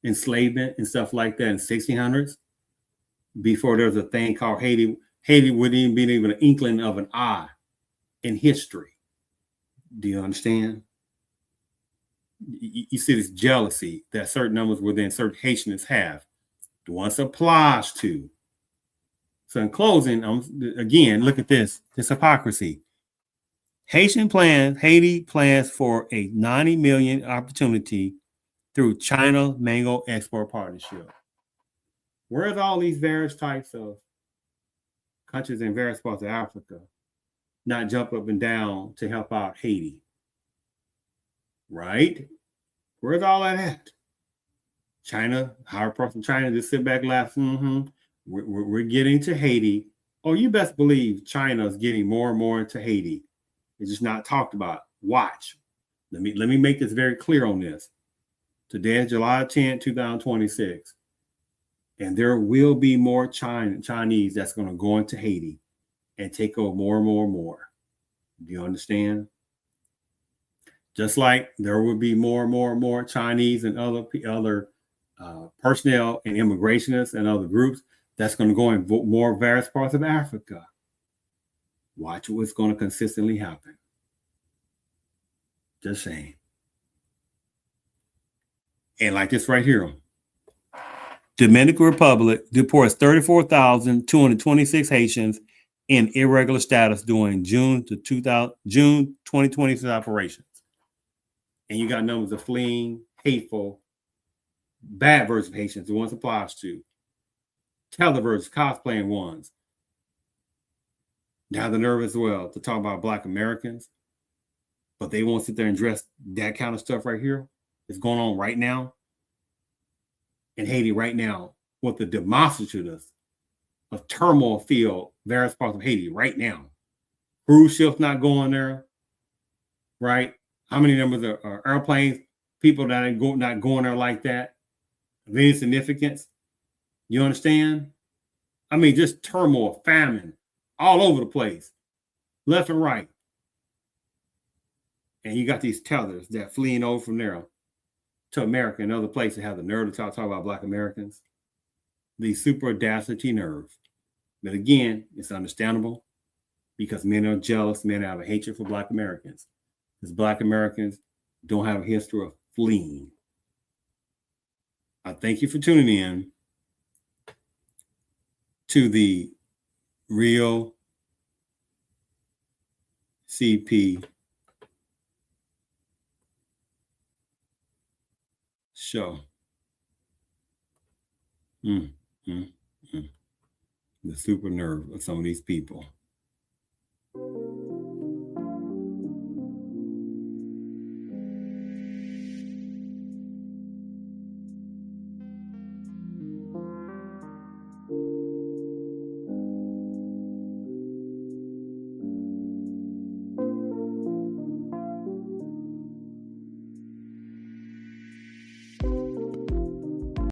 enslavement, and stuff like that in 1600s. Before there was a thing called Haiti. Haiti wouldn't even be even an inkling of an eye in history. Do you understand? You see this jealousy that certain numbers within certain Haitians have. The ones applies to. So in closing, again, look at this hypocrisy. Haiti plans for a 90 million opportunity through China Mango Export Partnership. Where's all these various types of countries in various parts of Africa not jump up and down to help out Haiti? Right? Where's all that at? China, hire person China, just sit back, laugh. We're getting to Haiti. Oh, you best believe China is getting more and more into Haiti. It's just not talked about. Watch. Let me make this very clear on this. Today is July 10, 2026. And there will be more Chinese that's going to go into Haiti and take over more and more and more. Do you understand? Just like there will be more and more and more Chinese and other personnel and immigrationists and other groups that's going to go in more various parts of Africa. Watch what's going to consistently happen. Just saying. And like this right here. Dominican Republic deports 34,226 Haitians in irregular status during June 2026 operations. And you got numbers of fleeing, hateful, bad versions of Haitians, the ones applies to. Televerse, cosplaying ones. Now the nerve as well to talk about Black Americans, but they won't sit there and dress that kind of stuff right here. It's going on right now in Haiti right now with the demonstrativeness of turmoil filled various parts of Haiti right now. Cruise ships not going there, right? How many numbers of airplanes, people that not going there like that, of any significance? You understand? I mean, just turmoil, famine, all over the place, left and right. And you got these tethers that fleeing over from there to America and other places have the nerve to talk about Black Americans. These super audacity nerves. But again, it's understandable because men are jealous, men have a hatred for Black Americans. Because Black Americans don't have a history of fleeing. I thank you for tuning in to the Real CP show. The super nerve of some of these people.